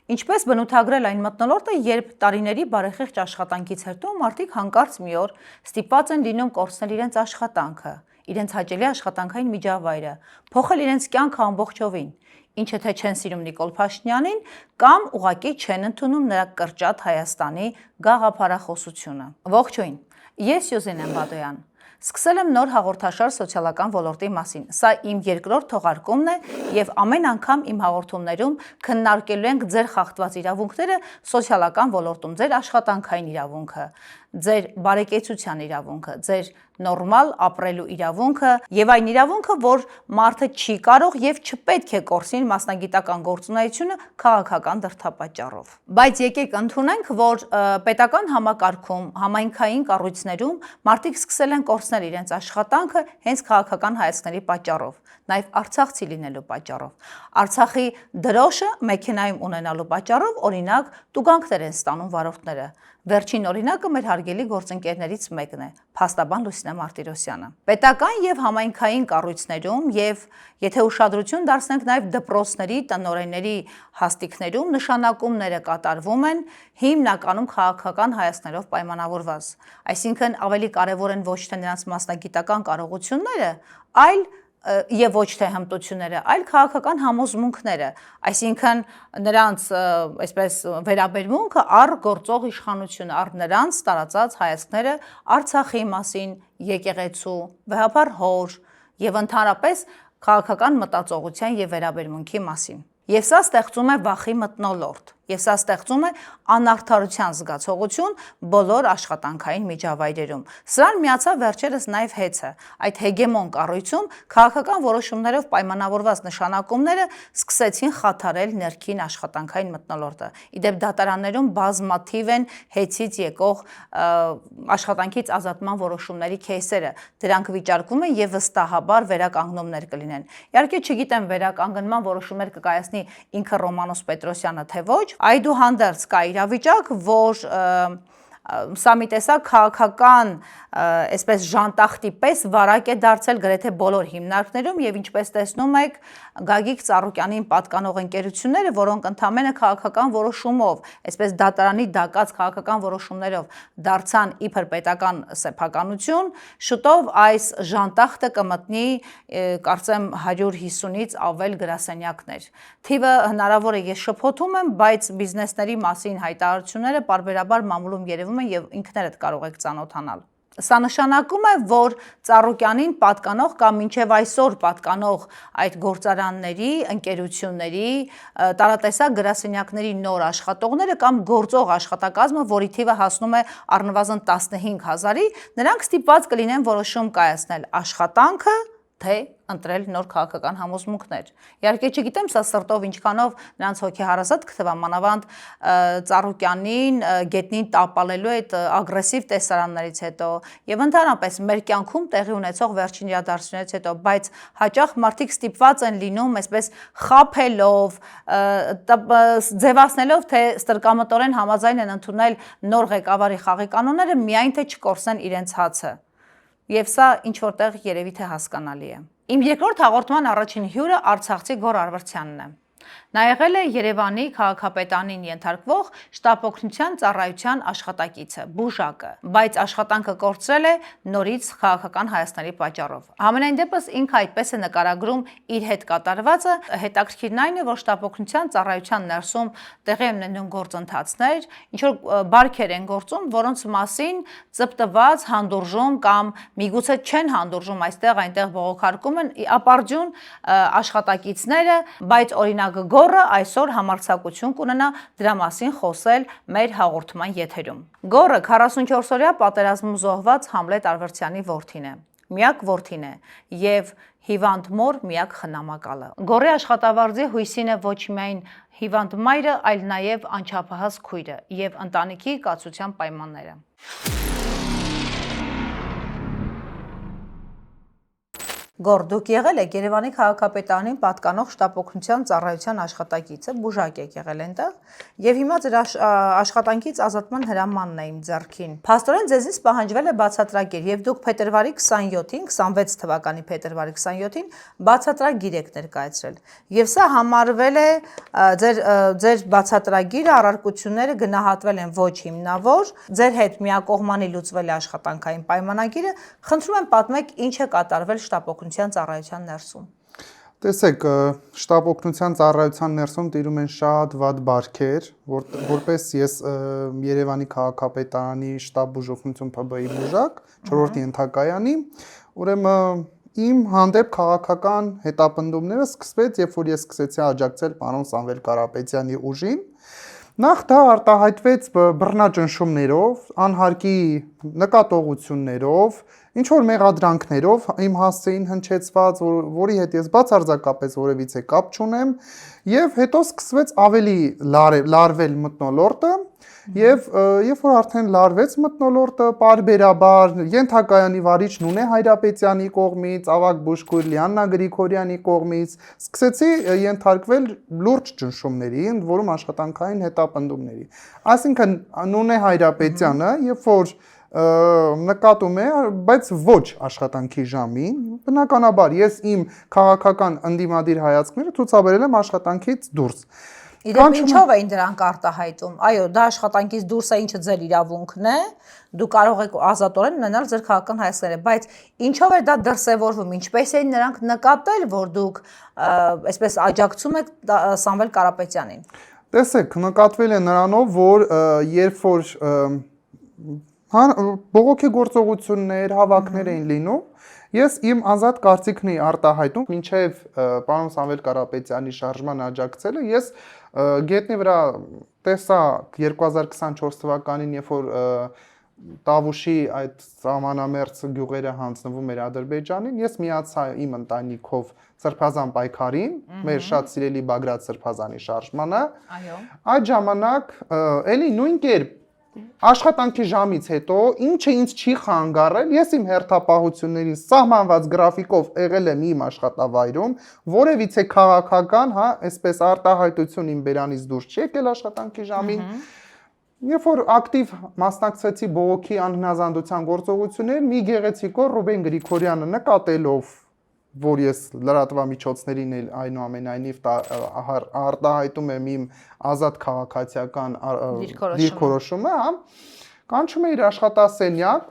Ինչպես բնութագրել այն մթնոլորտը, երբ տարիների բարեխիղճ աշխատանքից հետո մարդիկ հանկարծ մի օր ստիպված են լինում կորցնել իրենց աշխատանքը, իրենց հաճելի աշխատանքային միջավայրը, փոխել իրենց կյանքը ամբողջովին, ինչը թե չեն սիրում Նիկոլ Փաշինյանին կամ ուղղակի չեն ընդունում նրա կրճատ Հայաստանի գաղափարախոսությունը։ Ողջույն, ես Սյուզեն եմ Բադոյան։ Սկսել եմ նոր հաղորդաշար սոցիալական ոլորտի մասին։ Սա իմ երկրորդ թողարկումն է եւ ամեն անգամ իմ հաղորդումներում քննարկելու ենք ձեր խախտված իրավունքները սոցիալական ոլորտում, ձեր աշխատանքային իրավունքը, ձեր բարեկեցության իրավունքը, ձեր նորմալ ապրելու իրավունքը եւ այն իրավունքը, որ մարդը չի կարող եւ չպետք է կորցնի մասնագիտական գործունեությունը քաղաքական դրդապատճառով։ Բայց եկեք ընդունենք, որ պետական համակարգում, համայնքային կառույցներում մարդիկ սկսել են կորցնել իրենց աշխատանքը հենց քաղաքական հայացքների պատճառով, նաեւ արցախցի լինելու պատճառով։ Արցախի դրոշը մեքենայում ունենալու պատճառով օրինակ տուգանքներ են ստանում վարորդները։ Վերջին օրինակը մեր հարգելի գործընկերներից մեկն է, փաստաբան Լուսինե Մարտիրոսյանը։ Պետական եւ համայնքային կառույցներում եւ եթե ուշադրություն դարձնենք նաեւ դպրոցների, տնօրենների հաստիքներում նշանակումները կատարվում են հիմնականում քաղաքական հայացքներով պայմանավորված։ Այսինքն ավելի կարեւոր են ոչ թե նրանց մասնագիտական կարողությունները, այլ եւ ոչ թե հմտությունները, այլ քաղաքական համոզմունքները, այսինքն նրանց այսպես վերաբերմունքը առ գործող իշխանությունը, առ նրանց տարածած հայացքները Արցախի մասին, եկեղեցու, վեհապար հոր եւ ընդհանրապես քաղաքական մտածողության եւ վերաբերմունքի մասին։ Եվ սա ստեղծում է վախի մթնոլորտ, եւ սա ստեղծում է անարդարության զգացողություն բոլոր աշխատանքային միջավայրերում։ Սրան միացավ վերջերս նաեւ հեծը։ Այդ հեգեմոն կառույցում քաղաքական որոշումներով պայմանավորված նշանակումները սկսեցին խաթարել ներքին աշխատանքային մթնոլորտը։ Իդեպ դատարաններում բազմաթիվ են հեծից եկող աշխատանքից ազատման որոշումների քեյսերը։ Դրանք վիճարկվում են եւ վստահաբար վերականգնումներ կլինեն։ Իհարկե չգիտեմ վերականգնման որոշումներ կկայացնի ինքը Ռոմանոս Պետրոսյանը թե ոչ, այդուհանդերձ կա իրավիճակ, որ սա մի տեսակ քաղաքական այսպես ժանտախտի պես վարակ է դարձել գրեթե բոլոր հիմնարկներում եւ ինչպես տեսնում եք Գագիկ Ծառուկյանին պատկանող ընկերությունները, որոնք ընդամենը քաղաքական որոշումով, այսպես դատարանի դակած քաղաքական որոշումներով դարձան իբր պետական սեփականություն, շուտով այս ժանտախտը կմտնի կարծեմ 150-ից ավել գրասենյակներ։ Թիվը հնարավոր է ես շփոթում եմ, բայց բիզնեսների մասին հայտարարությունները պարբերաբար մամուլում երևում են եւ ինքներդ կարող եք ծանոթանալ։ Սա նշանակում է, որ Ծառուկյանին պատկանող կամ մինչև այսօր պատկանող այդ գործարանների, ընկերությունների, տարատեսակ գրասենյակների նոր աշխատողները կամ գործող աշխատակազմը, որի թիվը հասնում է առնվազն 15,000-ի, նրանք ստիպված կլինեն որոշում կայացնել աշխատանքը, թե ընտրել նոր քաղաքական համոզմունքներ։ Իհարկե չգիտեմ սա սրտով ինչքանով նրանց հոգեհարազատ կթվա, մանավանդ Ծառուկյանին գետնին տապալելու այդ ագրեսիվ տեսարաններից հետո եւ ընդհանրապես մեր կյանքում տեղի ունեցող վերջին իրադարձություններից հետո, բայց հաճախ մարդիկ ստիպված են լինում այսպես խաբելով, ձևացնելով, թե ստրկամտորեն համաձայն են ընդունել նոր ղեկավարի խաղի կանոնները, միայն թե չկորցնեն իրենց հացը։ Եվ սա ինչ որտեղ երևի թե հասկանալի է։ Իմ երկրորդ հաղորդման առաջին հյուրը արցախցի Գոռ Արվրդյանն է։ Նա եղել է Երևանի քաղաքապետանին ենթարկվող շտապօգնության ծառայության աշխատակիցը, բուժակը, բայց աշխատանքը կորցրել է նորից քաղաքական հայացքների պատճառով։ Համենայն դեպս ինքը այդպես է նկարագրում իր հետ կատարվածը, հետաքրքիրն այն է, որ շտապօգնության ծառայության ներսում տեղի են ունենում գործընթացներ, ինչ որ բարքեր են գործում, որոնց մասին ծպտված հանդուրժում կամ միգուցե չեն հանդուրժում այստեղ այնտեղ բողոքարկում են ապարդյուն աշխատակիցները, բայց օրինակ Գոռը այսօր համարձակություն կունենա դրա մասին խոսել մեր հաղորդման եթերում։ Գոռը 44-օրյա պատերազմում զոհված Համլետ Արվրդյանի որդին է, միակ որդին է եւ հիվանդ մոր միակ խնամակալը։ Գոռի աշխատավարձի հույսին է ոչ միայն հիվանդ մայրը, այլ նաեւ անչափահաս քույրը եւ ընտանիքի կացության պայմանները։ Գոր, դուք եղել եք Երևանի քաղաքապետարանին պատկանող շտապօգնության ծառայության աշխատակիցը, բուժակ եք եղել այնտեղ, եւ հիմա ձեր աշխատանքից ազատման հրամանն է իմ ձեռքին։ Փաստորեն ձեզից պահանջվել է բացատրագիր եւ դուք փետրվարի 27-ին, 26 թվականի փետրվարի 27-ին բացատրագիր եք ներկայացրել։ Եվ սա համարվել է ձեր բացատրագիրը, առարկությունները գնահատվել են ոչ հիմնավոր, ձեր հետ միակողմանի լուծվել է աշխատանքային պայմանագիրը։ Խնդրում եմ պատմեք ինչ է կատարվել շտապօգնության ծառայության ներսում։ Տեսեք, շտապօգնության ծառայության ներսում տիրում են շատ վատ բարքեր, որպես ես Երևանի քաղաքապետարանի շտապ բուժօգնություն ՓԲ-ի բուժակ, 4-րդ ենթակայանի, ուրեմն իմ հանդեպ քաղաքական հետապնդումները սկսվեց, երբ որ ես սկսեցի աջակցել պարոն Սամվել Կարապետյանի ուժին։ Նախ դա արտահայտվեց բռնաճնշումներով, անհարկի նկատողություններով, ինչ-որ մեղադրանքներով իմ հասցեին հնչեցված, որի հետ ես բացարձակապես որևիցե կապ չունեմ, եւ հետո սկսվեց ավելի լարվել մթնոլորտը, եւ երբ որ արդեն լարվեց մթնոլորտը, պարբերաբար ենթակայանի վարիչ Նունե Հայրապետյանի կողմից, Ավագ բուժքույր Լիաննա Գրիգորյանի կողմից սկսեցի ենթարկվել լուրջ ճնշումների, ընդ որում աշխատանքային հետապնդումների։ Այսինքն Նունե Հայրապետյանը, երբ որ նկատում է, բայց ոչ աշխատանքի ժամին, բնականաբար ես իմ քաղաքական ընդդիմադիր հայացքները ցուցաբերել եմ աշխատանքից դուրս։ Իրեն ինչով էին դրանք արտահայտում։ Այո, դա աշխատանքից դուրս է, ինչը ձեր իրավունքն է, դու կարող եք ազատորեն ունենալ ձեր քաղաքական հայացքները, բայց ինչով է դա դրսևորվում, ինչպես էին նրանք նկատել, որ դուք այսպես աջակցում եք Սամվել Կարապետյանին։ Տեսեք, նկատվել է նրանով, որ երբ որ բողոքի գործողություններ, հավաքներ էին լինում, ես իմ ազատ կարծիքն էի արտահայտում, մինչև պարոն Սամվել Կարապետյանի շարժման աջակցելը, ես գետնի վրա տեսա 2024 թվականին, երբ որ Տավուշի այդ սահմանամերձ գյուղերը հանձնվում էր Ադրբեջանին, ես միացա իմ ընտանիքով Սրբազան պայքարին, մեր շատ սիրելի Բագրատ Սրբազանի շարժմանը։ Այդ ժամանակ էլի նույն կերպ աշխատանքի ժամից հետո ինչը ինձ չի խանգարել, ես իմ հերթապահությունների սահմանված գրաֆիկով եղել եմ իմ աշխատավայրում, որևիցե քաղաքական, այսպես արտահայտություն իմ բերանից դուրս չի եկել աշխատանքի ժամին։ Երբ որ ակտիվ մասնակցեցի բողոքի անհնազանդության գործողություններին, մի գեղեցիկոր Ռուբեն Գրիգորյանը նկատելով, որ ես լրատվամիջոցներին էլ այնուամենայնիվ արտահայտում եմ իմ ազատ քաղաքացիական դիրքորոշումը, կանչում է իր աշխատասենյակ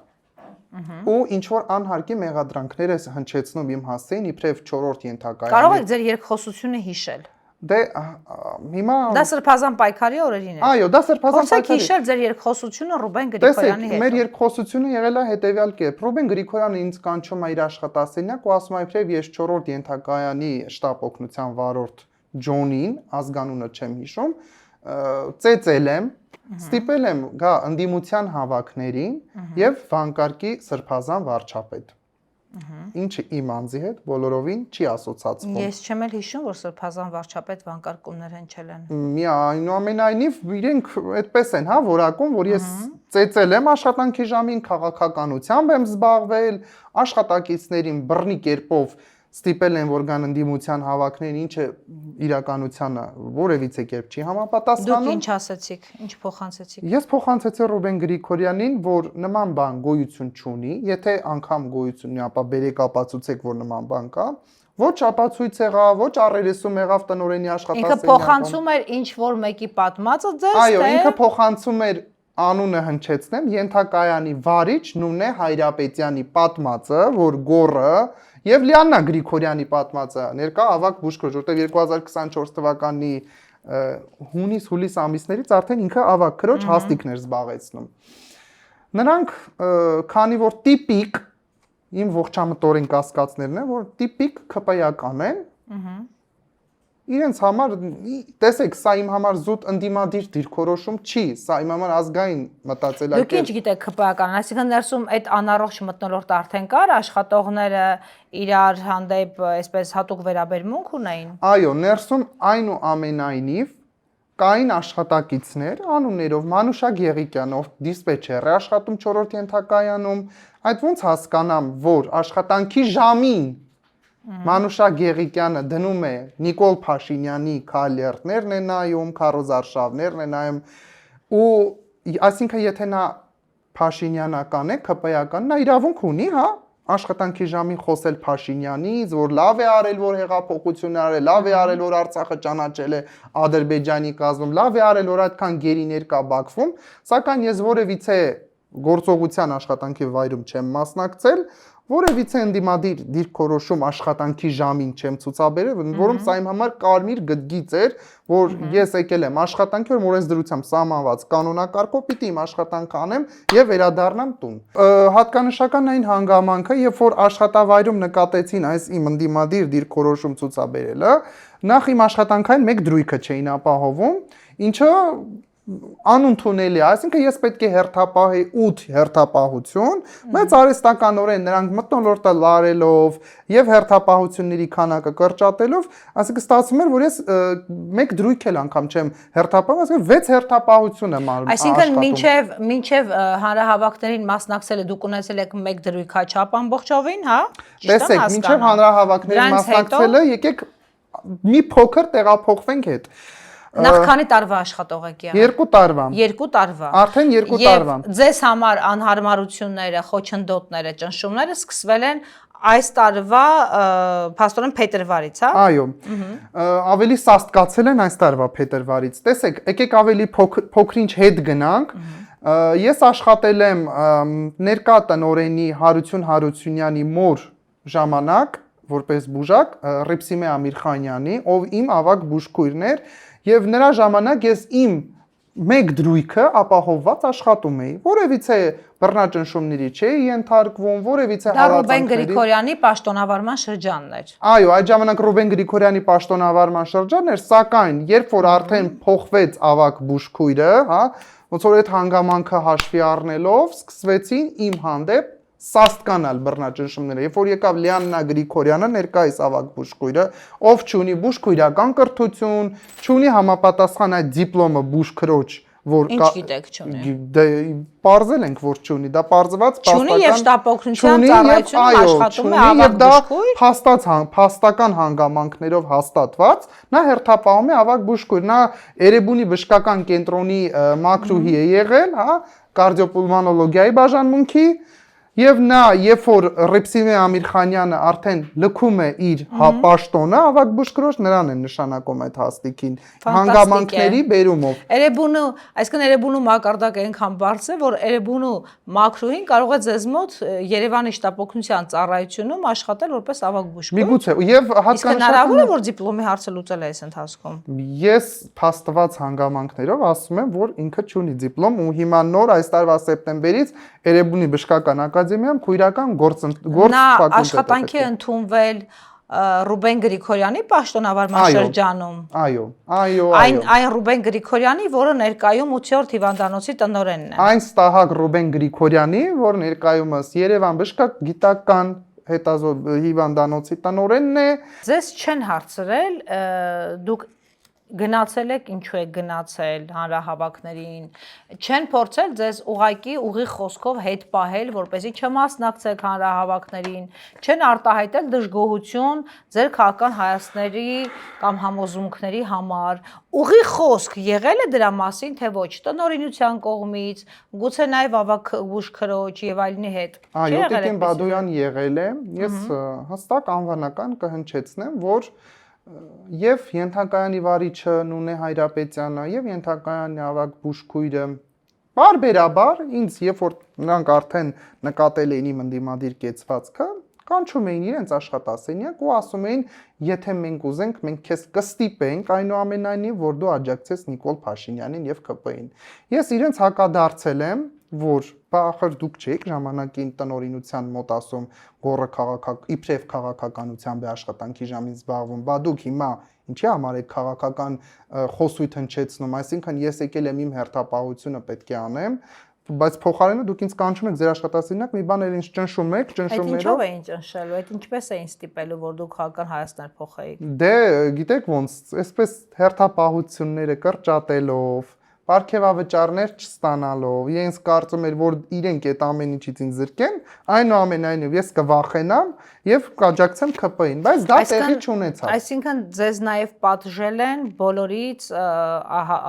ու ինչ-որ անհարկի մեղադրանքներ է հնչեցնում իմ հասցեին իբրև 4-րդ ենթակայանի։ Կարող եք ձեր երկխոսությունը հիշել։ Դե հիմա Դա Սրբազան պայքարի օրերին է։ Այո, դա Սրբազան պայքարի։ Փորձեք հիշել ձեր երկխոսությունը Ռուբեն Գրիգորյանի հետ։ Տեսեք, մեր երկխոսությունը եղել է հետևյալ կերպ։ Ռուբեն Գրիգորյանը ինձ կանչում է իր աշխատասենյակ ու ասում է, իբրև ես 4-րդ ենթակայանի շտապ օգնության վարորդ Ջոնին, ազգանունը չեմ հիշում, ծեծել եմ, ստիպել եմ գա ընդդիմության հավաքներին եւ վանկարկի Սրբազան վարչապետ։ Ինչը իմ անձի հետ բոլորովին չի ասոցացվում։ Ես չեմ էլ հիշում, որ Սրբազան վարչապետ վանկարկումներ հնչել են։ Այնուամենայնիվ իրենք այդպես են, որակում, որ ես ծեծել եմ աշխատանքի ժամին, քաղաքականությամբ եմ զբաղվել, աշխատակիցներին բռնի կերպով ստիպել են, որ գան ընդդիմության հավաքներին, ինչը իրականությանը որևիցե կերպ չի համապատասխանում։ Դուք ինչ ասացիք, ինչ փոխանցեցիք։ Ես փոխանցեցի Ռուբեն Գրիգորյանին, որ նման բան գոյություն չունի, եթե անգամ գոյություն ունի, ապա բերեք ապացուցեք, որ նման բան կա։ Ոչ ապացույց եղավ, ոչ առերեսում եղավ տնօրենի աշխատասենյակում։ Ինքը փոխանցում էր ինչ որ մեկի պատմածը ձեզ, այո, ինքը փոխանցում էր անունը հնչեցնեմ, ենթակայանի վարիչ Նունե Հայրապետյանի պատմածը, որ գոռը եւ Լիաննա Գրիգորյանի պատմածը ներկա ավակ բուժքույր, որտեղ 2024 թվականի հունիս-հուլիս ամիսներից արդեն ինքը ավակ քրոջ հաստիկներ զբաղեցնում։ Նրանք քանի որ տիպիկ իմ ողջամտորեն կասկածներն են, որ տիպիկ ԿՊ-ական են, իրենց համար, տեսեք, սա իմ համար զուտ ընդդիմադիր դիրքորոշում չի, սա իմ համար ազգային մտածելակերպ։ Դուք ինչ գիտեք ԿՊ-ական, այսինքն ներսում այդ անառողջ մթնոլորտը արդեն կար, աշխատողները իրար հանդեպ այսպես հատուկ վերաբերմունք ունեին։ Այո, ներսում այնուամենայնիվ կային աշխատակիցներ, անուններով Մանուշակ Եղիկյանով դիսպեչեր է աշխատում 4-րդ ենթակայանում, այդ ոնց հասկանամ, որ աշխատանքի ժամին Մանուշա Գեղիկյանը դնում է Նիկոլ Փաշինյանի քալերտներն է նայում, քարոզարշավներն է նայում ու այսինքն եթե նա Փաշինյանական է, ԿՊ-ական, նա իրավունք ունի, հա, աշխատանքի ժամին խոսել Փաշինյանից, որ լավ է արել, որ հեղափոխություն է արել, լավ է արել, որ Արցախը ճանաչել է Ադրբեջանի կազմում, լավ է արել, որ այդքան գերիներ կա Բաքվում, սակայն ես որևիցե գործողության աշխատանքի վայրում չեմ մասնակցել, որևիցե ընդդիմադիր դիրքորոշում աշխատանքի ժամին չեմ ցուցաբերել, որում սա իմ համար կարմիր գդգից էր, որ ես եկել եմ աշխատանքի, որ օրենսդրությամբ սահմանված կանոնակարգով պիտի իմ աշխատանքը անեմ եւ վերադառնամ տուն։ Հատկանշական այն հանգամանքը, երբ որ աշխատավայրում նկատեցին այս իմ ընդդիմադիր դիրքորոշում ցուցաբերելը, նախ իմ աշխատանքային մեկ դրույքը չէին ապահովում, ինչը անընդունելի է, այսինքն ես պետք է հերթապահի 8 հերթապահություն, մեծ արհեստականորեն նրանք մթնոլորտը լարելով եւ հերթապահությունների քանակը կրճատելով, այսինքն ստացվում էր, որ ես մեկ դրույք էլ անգամ չեմ հերթապահում, այսինքն 6 հերթապահություն եմ արում։ Այսինքն մինչև հանրահավաքներին մասնակցելը դուք ունեցել եք մեկ դրույքաչափ ամբողջովին, հա? Տեսեք, մինչև հանրահավաքներին մասնակցելը եկեք մի փոքր տեղափոխվենք հետ։ Նախ քանի տարվա աշխատող եք եղել։ 2 տարվա։ 2 տարվա։ Արդեն 2 տարվա։ Եվ ձեզ համար անհարմարությունները, խոչընդոտները, ճնշումները սկսվել են այս տարվա փաստորեն փետրվարից, հա։ Այո։ Ավելի սաստկացել են այս տարվա փետրվարից։ Տեսեք, եկեք ավելի փոքրինչ հետ գնանք։ Ես աշխատել եմ ներկա տնօրենի Հարություն Հարությունյանի մոր ժամանակ որպես բուժակ Ռիփսիմե Ամիրխանյանի, ով իմ ավագ բուժքույրն էր, եւ նրա ժամանակ ես իմ մեկ դրույքը ապահովված աշխատում էի։ Որևիցե բռնաճնշումների չէի ենթարկվում, որևիցե հալածանքների։ Դա Ռուբեն Գրիգորյանի պաշտոնավարման շրջանն էր։ Այո, այդ ժամանակ Ռուբեն Գրիգորյանի պաշտոնավարման շրջանն էր, սակայն երբ որ արդեն փոխվեց ավագ բուժքույրը, հա, ոնց որ այդ հանգամանքը հաշվի առնելով սկսվեցին իմ հանդեպ սաստկանալ բռնաճնշումները, երբ որ եկավ Լիաննա Գրիգորյանը ներկայիս ավագ բուժքույրը, ով չունի բուժքույրական կրթություն, չունի համապատասխան այդ դիպլոմը բուժքրոջ, որ ինչ գիտեք չունի։ Դե պարզել ենք, որ չունի, դա պարզված փաստական։ Չունի եւ շտապօգնության ծառայությունում աշխատում է ավագ բուժքույր։ Փաստական հանգամանքներով հաստատված, նա հերթապահում է ավագ բուժքույր, նա Էրեբունի բժշկական կենտրոնի մակրուհի է եղել, հա, կարդիոպուլմոնոլոգիայի բաժանմունքի Եվ նա, երբ որ Ռիփսիմե Ամիրխանյանը արդեն լքում է իր պաշտոնը, ավագ բուժքրոջ նրան են նշանակում այդ հաստիքին հանգամանքների բերումով։ Էրեբունու, այսինքն Էրեբունու մակարդակը այնքան բարձր է, որ Էրեբունու մակրուհին կարող է ձեզ մոտ Երևանի շտապօգնության ծառայությունում աշխատել որպես ավագ բուժքույր։ Միգուցե, եւ հատկանշական հնարավոր է, որ դիպլոմի հարցը լուծել է այս ընթացքում։ Ես փաստված հանգամանքներով ասում եմ, որ ինքը չունի դիպլոմ ու հիմա նոր այս տարվա սեպտեմբերից Էրեբունի բժշկական ակադեմիայում քույրական գործ Նա աշխատանքի ընդունվել Ռուբեն Գրիգորյանի պաշտոնավարման շրջանում։ Այո։ Այն Ռուբեն Գրիգորյանի, որը ներկայում 8-րդ հիվանդանոցի տնօրենն է։ Այն ստահակ Ռուբեն Գրիգորյանի, որ ներկայումս Երևան բժշկագիտական հիվանդանոցի տնօրենն է։ Ձեզ չեն հարցրել, դուք գնացել եք, ինչու եք գնացել հանրահավաքներին, չեն փորձել ձեզ ուղակի ուղիղ խոսքով հետ պահել, որպեսզի չմասնակցեք հանրահավաքներին, չեն արտահայտել դժգոհություն ձեր քաղաքական հայացքների կամ համոզմունքների համար, ուղիղ խոսք եղել է դրա մասին, թե ոչ, տնօրինության կողմից, գուցե նաև ավագ բուժքրոջ եւ այլնի հետ։ Այո, Տիկին Բադոյան եղել է, ես հստակ անվանական կհնչեցնեմ, որ Եվ ենթակայանի վարիչը Նունե Հայրապետյանը եւ ենթակայանի ավագ բուժքույրը բարբերաբար ինձ երբ որ նրանք արդեն նկատել էին իմ ընդդիմադիր կեցվածքը կանչում էին իրենց աշխատասենյակ ու ասում էին եթե մենք ուզենք մենք քեզ կստիպենք այնուամենայնիվ որ դու աջակցես Նիկոլ Փաշինյանին եւ ԿՊ-ին ես իրենց հակադարձել եմ որ ախր դուք չեք ժամանակին տնօրինության մոտ ասում գորը իբրև քաղաքականությամբ է աշխատանքի ժամին զբաղվում, բա դուք հիմա ինչի համար եք քաղաքական խոսույթ հնչեցնում, այսինքն ես եկել եմ իմ հերթապահությունը պետք է անեմ, բայց փոխարենը դուք ինձ կանչում եք ձեր աշխատասենյակ մի բան էլ ինձ ճնշում եք, ճնշումներով։ Այդ ինչով էին ճնշելու, այդ ինչպես էին ստիպելու, որ դուք քաղաքական հայացքներ փոխեիք։ Դե, գիտեք ոնց, այսպես հերթապահությունները կրճատելով պարգևավճարներ չստանալով, իրենց կարծում էր, որ իրենք այդ ամեն ինչից ինձ զրկեն, այնուամենայնիվ ես կվախենամ եւ կաջակցեմ ԿՊ-ին, բայց դա տեղի չունեցավ։ Այսինքն ձեզ նաեւ պատժել են բոլորից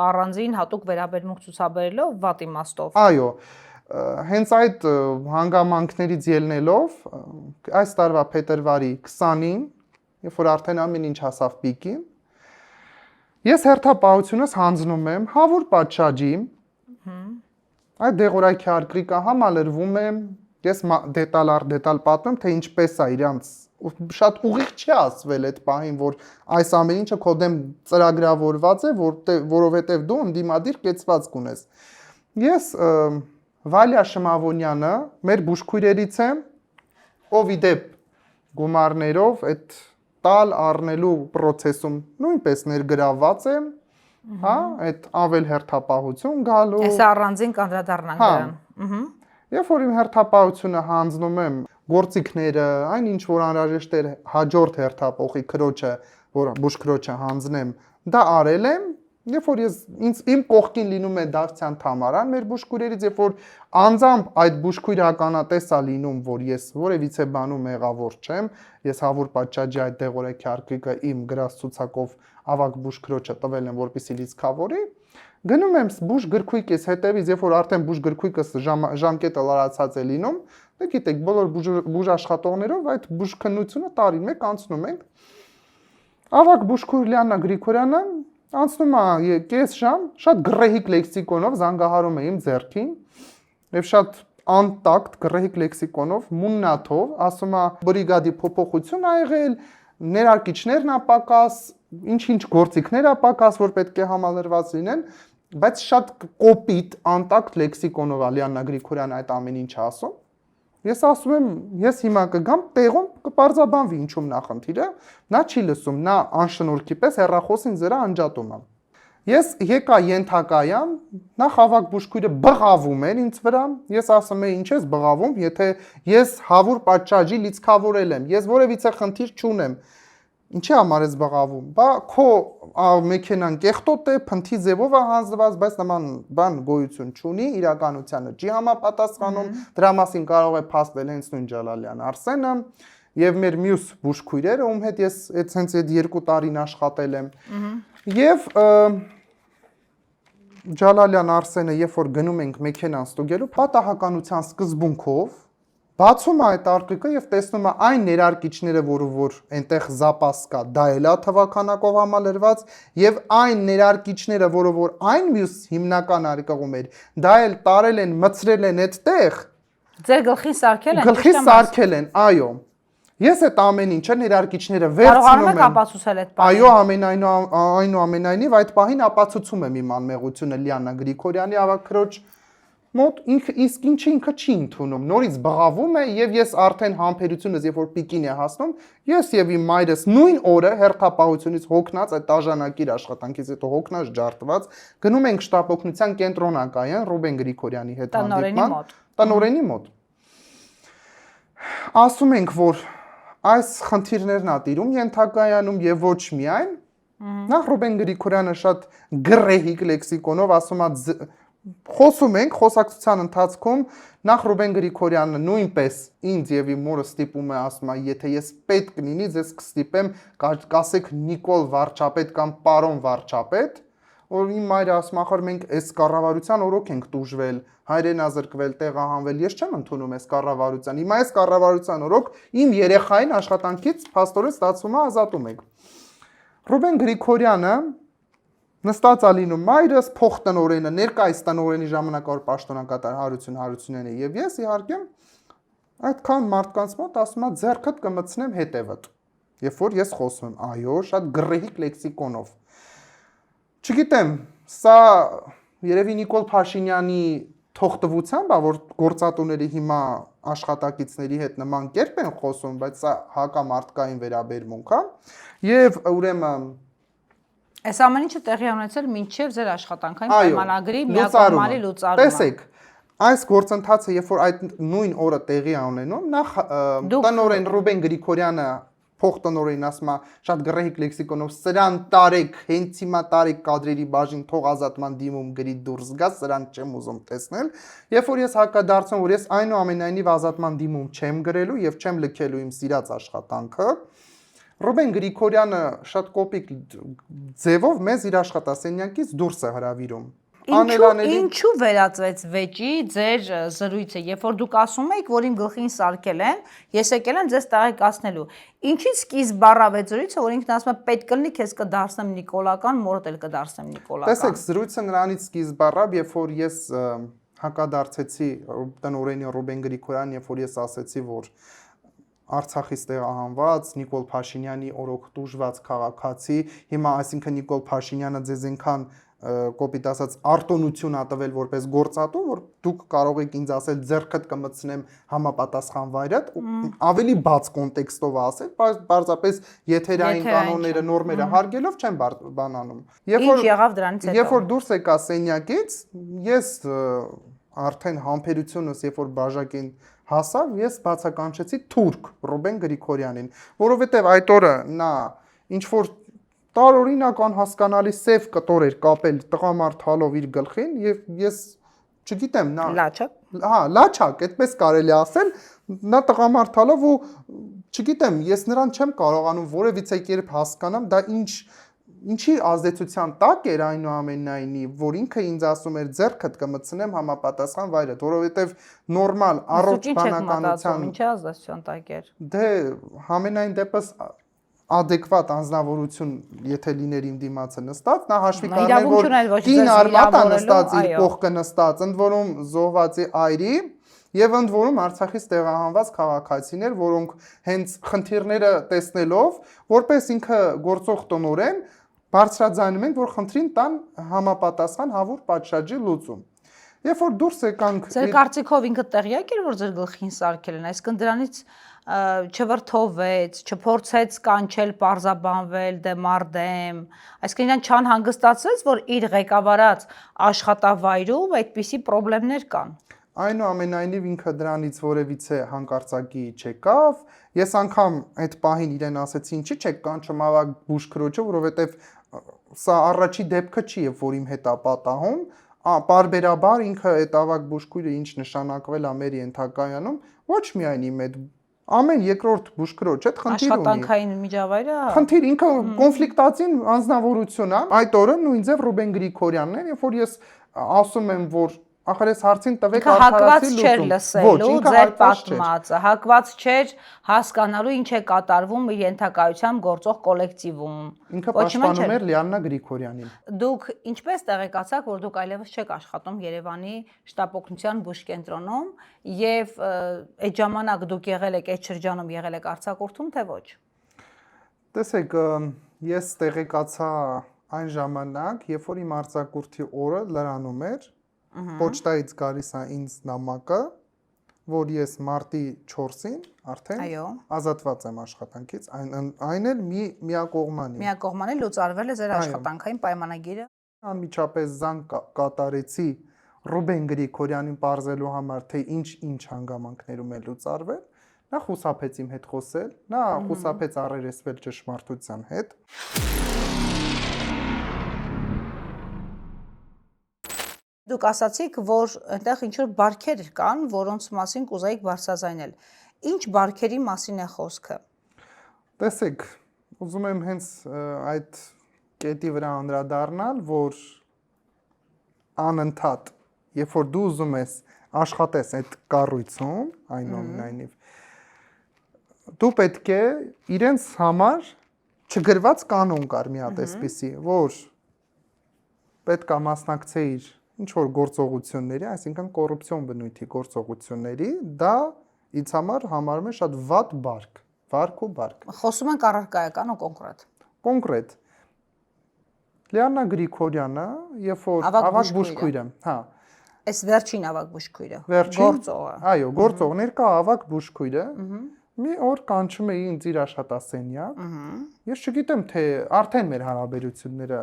առանձին հատուկ վերաբերմունք ցուցաբերելով վատ իմաստով։ Այո, հենց այդ հանգամանքներից ելնելով այս տարվա փետրվարի 20-ին, երբ որ արդեն ամեն ինչ հասավ պիկին, ես հերթապահությունս հանձնում եմ հավուր պատշաճի, այդ դեղորայքի արկրիկը համալրվում եմ, ես դետալ առ դետալ պատմեմ, թե ինչպես է իրանց, շատ ուղիղ չի ասվել այդ պահին, որ այս ամեն ինչը քո դեմ ծրագրավորված է, որովհետև դու ընդդիմադիր կեցված կունես։ Ես Վալիա Շմավոնյանը մեր բուժքույրերից եմ, ով իդեպ գումարներով այդ տալ առնելու process-ում նույնպես ներգրավված եմ, հա, այդ ավել հերթապահություն գալու։ Այս առանձին կանդրադառնանք դրան։ Երբ որ իմ հերթապահությունը հանձնում եմ գործիքները, այն ինչ որ անհրաժեշտ էր հաջորդ հերթապողի քրոջը, որ բուժքրոջը հանձնեմ, դա արել եմ, երբ որ իմ կողքին լինում է Դավթյան Թամարան, մեր բուժքույրերից, երբ որ անձամբ այդ բուժքույրը ականատես է լինում, որ ես որևիցե բանում մեղավոր չեմ, ես հավուր պատշաճի այդ դեղորայքի արկրիկը իմ գրած ցուցակով ավագ բուժքրոջը տվել եմ, որպեսզի լիցքավորի, գնում եմ բուժ գրքույկից հետևից, երբ որ արդեն բուժ գրքույկս ժամկետը լարացած է լինում, դե գիտեք, բոլոր բուժ աշխատողներով այդ բուժքննությունը տարին մեկ անցնում ենք։ Ավագ բուժքույր Լիաննա Գրիգորյանը անցնում է կես ժամ, շատ գռեհիկ լեքսիկոնով զանգահարում է իմ ձեռքին եւ շատ անտակտ գռեհիկ լեքսիկոնով, մուննաթով, ասում է բրիգադի փոփոխություն ա եղել, ներարկիչներն ա պակաս, ինչ-ինչ գործիքներ ա պակաս, որ պետք է համալրված լինեն, բայց շատ կոպիտ, անտակտ լեքսիկոնով ա Լիաննա Գրիգորյանը այդ ամեն ինչը ասում։ Ես ասում եմ, ես հիմա կգամ տեղում կպարզաբանվի ինչում նախնդիրը, նա չի լսում, նա անշնորհքի պես հեռախոսին զրա անջատում է։ Ես եկա ենթակայամ, նախ ավագ բուժքույրը բղավում էր ինձ վրա, ես ասում եմ, ինչ ես բղավում, եթե ես հավուր պատշաճի լիցքավորել եմ, ես որևիցե խնդիր չունեմ։ Ինչի համար ես բղավում։ Բա քո մեքենան կեղտոտ է, փնթի ձևով է հանձնված, բայց նման բան գոյություն չունի, իրականությանը չի համապատասխանում, դրա մասին կարող է փաստել հենց նույն Ջալալյան Արսենը եւ մեր մյուս բուժքույրերը, ում հետ ես հենց այդ 2 տարին աշխատել եմ։ Եվ Ջալալյան Արսենը, երբ որ գնում ենք մեքենան ստուգելու, պատահականության սկզբունքով բացում է այդ արկրիկը եւ տեսնում է այն ներարկիչները, որ այնտեղ զապաս կա, դա էլ է թվականակով համալրված եւ այն ներարկիչները, որ այն մյուս հիմնական արկղում էր, դա էլ տարել են, մցրել են այդտեղ։ Ձեր գլխին սարքել են։ Գլխի սարքել են, այո։ Ես այդ ամեն ինչը ներարկիչները վերցնում եմ։ Կարողանում եք ապացուցել այդ բանը։ Այո, այնուամենայնիվ այդ պահին ապացուցում եմ իմ անմեղությունը Լիաննա Գրիգորյանի ավագ քրոջ մոտ իսկ ինչը ինքը չի ընդունում, նորից բղավում է եւ ես արդեն համբերությունս երբ որ պիկին է հասնում, ես եւ իմ մայրս նույն օրը հերթապահությունից հոգնած այդ տաժանակիր աշխատանքից հետո հոգնած ջարդված գնում ենք շտապօգնության կենտրոնակայան Ռուբեն Գրիգորյանի հետ հանդիպման, տնօրենի մոտ։ Ասում ենք, որ այս խնդիրներն ա տիրում ենթակայանում եւ ոչ միայն, նախ Ռուբեն Գրիգորյանը շատ գռեհիկ լեքսիկոնով ասում է խոսում ենք խոսակցության ընթացքում նախ Ռուբեն Գրիգորյանը նույնպես ինձ եւ իմ մորը ստիպում է ասում է եթե ես պետք լինի ձեզ կստիպեմ կասեք Նիկոլ վարչապետ կամ պարոն վարչապետ որ իմ մայրը ասում ախր մենք այս կառավարության օրոք ենք տուժվել հայրենազրկվել տեղահանվել ես չեմ ընդունում այս կառավարության հիմա այս կառավարության օրոք իմ երեխային աշխատանքից փաստորեն ստացվում է ազատում եք Ռուբեն Գրիգորյանը նստած է լինում մայրս, փոխտնօրենը, ներկայիս տնօրենի ժամանակավոր պաշտոնակատար Հարություն Հարությունյանը եւ ես իհարկե այդքան մարդկանց մոտ ասում եմ ձեռքդ կմցնեմ հետևդ։ Երբ որ ես խոսում եմ, այո, շատ գռեհիկ լեքսիկոնով։ Չգիտեմ, սա երևի Նիկոլ Փաշինյանի թողտվությամբ է, որ գործատուների հիմա աշխատակիցների հետ նման կերպ են խոսում, բայց սա հակամարտկային վերաբերմունք է եւ ուրեմն Այս ամեն ինչը տեղի ունեցել մինչև ձեր աշխատանքային պայմանագրի միակողմանի լուծարումը։ Տեսեք, այս գործընթացը, երբ որ այդ նույն օրը տեղի է ունենում, նախ տնօրեն Ռուբեն Գրիգորյանը փոխտնօրեն ասում է շատ գռեհիկ լեքսիկոնով սրան տարեք, հենց հիմա տարեք կադրերի բաժին թող ազատման դիմում գրի դուրս գա, սրան չեմ ուզում տեսնել։ Երբ որ ես հակադարձում, որ ես այնուամենայնիվ ազատման դիմում չեմ գրելու եւ չեմ լքելու իմ սիրած աշխատանքը, Ռուբեն Գրիգորյանը շատ կոպիտ ձևով մեզ իր աշխատասենյակից դուրս է հրավիրում։ Ինչու վերածվեց վեճի ձեր զրույցը, երբ որ դուք ասում եք, որ իմ գլխին սարքել են, ես եկել եմ ձեզ տեղեկացնելու։ Ինչից սկիզբ առավ այդ զրույցը, որ ինքն ասում է պետք կլինի քեզ կդարձնեմ նիկոլական, մորդ էլ կդարձնեմ նիկոլական։ Տեսեք, զրույցը նրանից սկիզբ առավ, երբ որ ես հակադարձեցի տնօրենի Ռուբեն Գրիգորյանին, երբ որ ես ասեցի, որ Արցախից տեղահանված Նիկոլ Փաշինյանի օրոք տուժված քաղաքացի, հիմա այսինքն Նիկոլ Փաշինյանը ձեզ այնքան կոպիտ ասած արտոնություն ա տվել որպես գործատու, որ դուք կարող եք ինձ ասել ձեռքդ կմտցնեմ համապատասխան վայրդ, ավելի բաց կոնտեքստով ասել, պարզապես եթերային կանոնները, նորմերը հարգելով չեմ բանանում։ Ինչ եղավ դրանից հետո։ Երբ որ դուրս եկա սենյակից, ես արդեն համբերությունս, երբ որ բաժակին հասավ, ես բացականչեցի թուրք Ռուբեն Գրիգորյանին, որովհետև այդ օրը նա ինչ որ տարօրինակ անհասկանալի սև կտոր էր կապել տղամարդ հալով իր գլխին եւ ես չգիտեմ նա լաչակ, լաչակ, այդպես կարելի ասել, նա տղամարդ հալով ու չգիտեմ, ես նրան չեմ կարողանում որևիցե կերպ հասկանամ, դա ինչի ազդեցության տակ էր այնուամենայնիվ, որ ինքը ինձ ասում էր ձեռքդ կմտցնեմ համապատասխան վայրդ, որովհետև նորմալ առողջ բանականության ինչի ազդեցության տակ էր։ Դե համենայն դեպս adekvat անձնավորություն եթե լիներ իմ դիմացը նստած, նա հաշվի կառներ, որ կին արմատ է նստած իր կողքը նստած, ընդ որում զոհվածի այրի եւ ընդ որում Արցախից տեղահանված քաղաքացիներ, որոնք հենց խնդիրները տեսնելով, որպես ինքը գործող տնօրեն, բարձրաձայնում են, որ խնդրին տան համապատասխան հավուր պատշաճի լուծում։ Երբ որ դուրս եկանք Ձեր կարծիքով ինքը տեղյակ էր, որ ձեր գլխին սարքել են, այսինքն դրանից չվրթովեց, չփորձեց կանչել, պարզաբանվել դեմ առ դեմ, այսինքն իրան չանհանգստացրեց, որ իր ղեկավարած աշխատավայրում այդպիսի խնդիրներ կան։ Այնուամենայնիվ ինքը դրանից որևիցե հանկարծակի չեկավ, ես անգամ այդ պահին իրեն ասեցի, ինչի՞ չեք կանչում ավագ բուժքրոջը, որովհետև սա առաջի դեպքը չի, որ իմ հետ է պատահում, պարբերաբար ինքը այդ ավագ բուժքույրը ինչ նշանակվել է մեր ենթակայանում, ոչ միայն իմ հետ ամեն երկրորդ բուժքրոջ այդ խնդիր ունի։ Աշխատանքային միջավայրը։ Խնդիր ինքը կոնֆլիկտացին անձնավորություն է։ Այդ օրը նույն ձև Ռուբեն Գրիգորյանն էր, երբ որ ես ասում եմ, որ ախր ես հարցին տվեք արդարացի լուծում։ Ձեր պատմածը հակված չէր հասկանալու ինչ է կատարվում իր ենթակայությամբ գործող կոլեկտիվում։ Ինքը պաշտպանում էր Լիաննա Գրիգորյանին։ Դուք ինչպես տեղեկացաք, որ դուք այլևս չեք աշխատում Երևանի շտապօգնության բուժկենտրոնում եւ այդ ժամանակ դուք եղել եք այդ շրջանում եղել եք արձակուրդում թե ոչ։ Տեսեք, ես տեղեկացա այն ժամանակ, երբ որ իմ արձակուրդի օրը լրանում էր, Պոչտայից գալիս է ինձ նամակը, որ ես մարտի 4-ին արդեն ազատված եմ աշխատանքից, այն էլ միակողմանի։ Միակողմանի լուծարվել է ձեր աշխատանքային պայմանագիրը։ Անմիջապես զանգ կատարեցի Ռուբեն Գրիգորյանին պարզելու համար, թե ինչ հանգամանքներում է լուծարվել։ Նա խուսափեց իմ հետ խոսել, նա խուսափեց առերեսվել ճշմարտության հետ։ Դուք ասացիք, որ այնտեղ ինչ-որ բարքեր կան, որոնց մասին կուզեիք բարձրաձայնել։ Ինչ բարքերի մասին է խոսքը։ Տեսեք, ուզում եմ հենց այդ կետի վրա անդրադառնալ, որ անընդհատ, երբ որ դու ուզում ես աշխատես այդ կառույցում, այնուամենայնիվ, դու պետք է իրենց համար չգրված կանոն կար մի հատ էսպիսի, որ պետք է մասնակցեիր ինչ որ գործողությունների, այսինքն կոռուպցիոն բնույթի գործողությունների, դա ինձ համար համարում է շատ վատ բարք, վարք ու բարք։ Խոսում ենք առարկայական ու կոնկրետ։ Կոնկրետ։ Լիաննա Գրիգորյանը, երբ որ ավագ բուժքույրը, հա։ Այս վերջին ավագ բուժքույրը, գործողը։ Այո, գործող ներկա ավագ բուժքույրը մի օր կանչում է ինձ իր աշխատասենյակ։ Ես չգիտեմ, թե արդեն մեր հարաբերությունները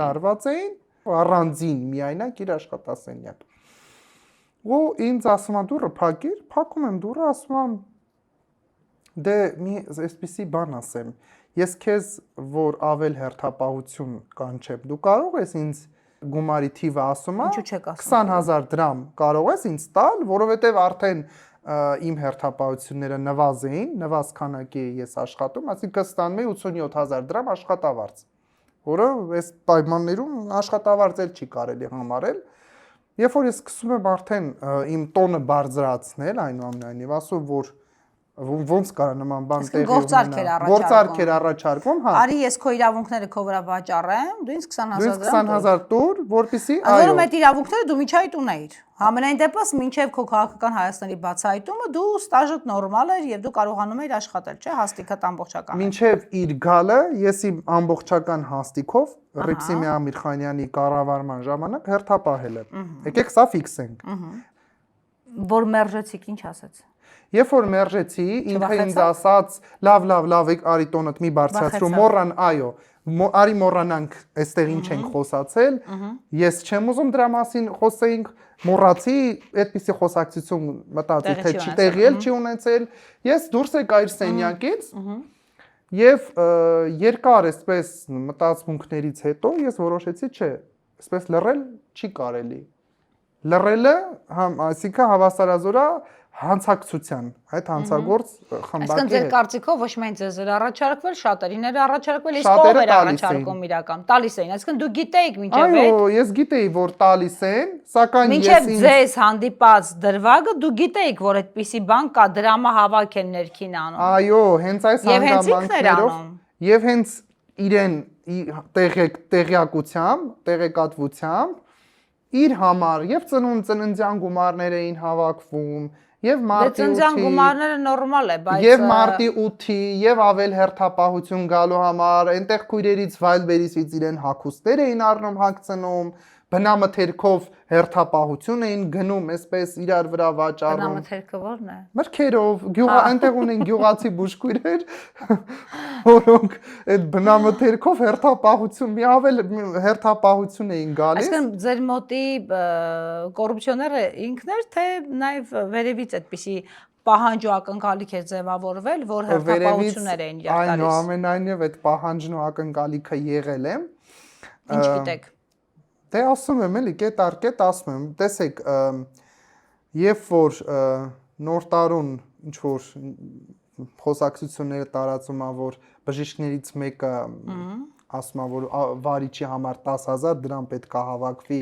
լարված էին, առանձին միայնակ իր աշխատասենյակ։ Ու ինձ ասում է դուռը փակիր, փակում եմ դուռը, ասում եմ Դե մի այսպեսի բան ասեմ։ Ես քեզ որ ավել հերթապահություն կանչեմ, դու կարող ես ինձ գումարի թիվը ասում է Ինչու չեք ասում։ 20000 դրամ կարող ես ինձ տալ, որովհետև արդեն իմ հերթապահությունները նվազ քանակի ես աշխատում, այսինքն ստանում եմ 87000 դրամ աշխատավարձ, որը այս պայմաններում աշխատավարձ էլ չի կարելի համարել։ Երբ որ ես սկսում եմ արդեն իմ տոնը բարձրացնել, այնուամենայնիվ ասում որ ոնց կարա նման բան տեղի ունենա։ Գործարքեր առաջարկում, հա։ Արի ես քո իրավունքները քո վրա վաճառեմ, դու ինձ 20000 դրամ 20000 տուր, որպեսզի այո։ Որում այդ իրավունքները դու միջայտ ունեիր։ Համենայն դեպս մինչև քո քաղաքական Հայաստանի բացահայտումը դու ստաժդ նորմալ էր եւ դու կարողանում էիր աշխատել, չէ՞, հաստիքդ ամբողջական։ Մինչև իր գալը ես իմ ամբողջական հաստիքով Ռիփսիմի Ամիրխանյանի կառավարման ժամանակ հերթապահել եմ։ Եկեք սա ֆիքսենք։ Որ մերժեցիք, ինչ ասեց։ Երբ որ մերժեցի, ինքը ինձ ասաց, լավ, արի տոնդ մի բարձրացրու, մոռան, այո, արի մոռանանք, այստեղ ինչ ենք խոսացել, ես չեմ ուզում դրա մասին խոսեինք, մոռացի, այդպիսի խոսակցություն մտածի, թե չի տեղի էլ չի ունեցել, ես դուրս եկա իր սենյակից եւ երկար այսպես մտածմունքներից հետո ես որոշեցի, չէ, այսպես լռել չի կարելի։ Լռելը, այսինքն հավասարազորա հանցակցության, այդ հանցագործ խմբակի հետ։ Այսինքն ձեր կարծիքով ոչ միայն ձեզ էր առաջարկվել, շատերին էր առաջարկվել, իսկ ով էր առաջարկում իրական, տալիս էին, այսինքն դու գիտեիք մինչև այդ։ Այո, ես գիտեի, որ տալիս են, սակայն մինչև ձեզ հանդիպած դրվագը դու գիտեիք, որ այդպիսի բան կա, դրամահավաք են ներքին անում։ Այո, հենց այս հանգամանքներով եւ հենց իրեն տեղեկատվությամբ իր համար եւ ծննդյան գումարներ էին հավաքվում եւ մարտի 8-ի ծննդյան գումարները նորմալ է, բայց եւ մարտի 8-ի եւ ավել հերթապահություն գալու համար այնտեղ քույրերից վայելբերիսից իրեն հագուստներ էին առնում հագցնում, բնամթերքով հերթապահություն էին գնում, այսպես իրար վրա վաճառում։ Բնամթերքը ո՞րն է։ Մրգերով, այնտեղ ունեն գյուղացի բուժքույրեր, որոնք այդ բնամթերքով հերթապահություն, մի ավել հերթապահություն էին գալիս։ Այսինքն ձեր մոտի կոռուպցիոները ինքն էր, թե նաև վերևից այդպիսի պահանջ ու ակնկալիք է ձևավորվել, որ հերթապահություններ էին իրար տալիս։ Այնուամենայնիվ այդ պահանջն ու ակնկալիքը եղել է։ Ինչ գիտեք։ Դե ասում եմ էլի, կետ առ կետ ասում եմ, տեսեք, երբ որ նոր տարուն ինչ որ խոսակցությունները տարածում ա, որ բժիշկներից մեկը ասում ա, որ վարիչի համար 10000 դրամ պետք է հավաքվի,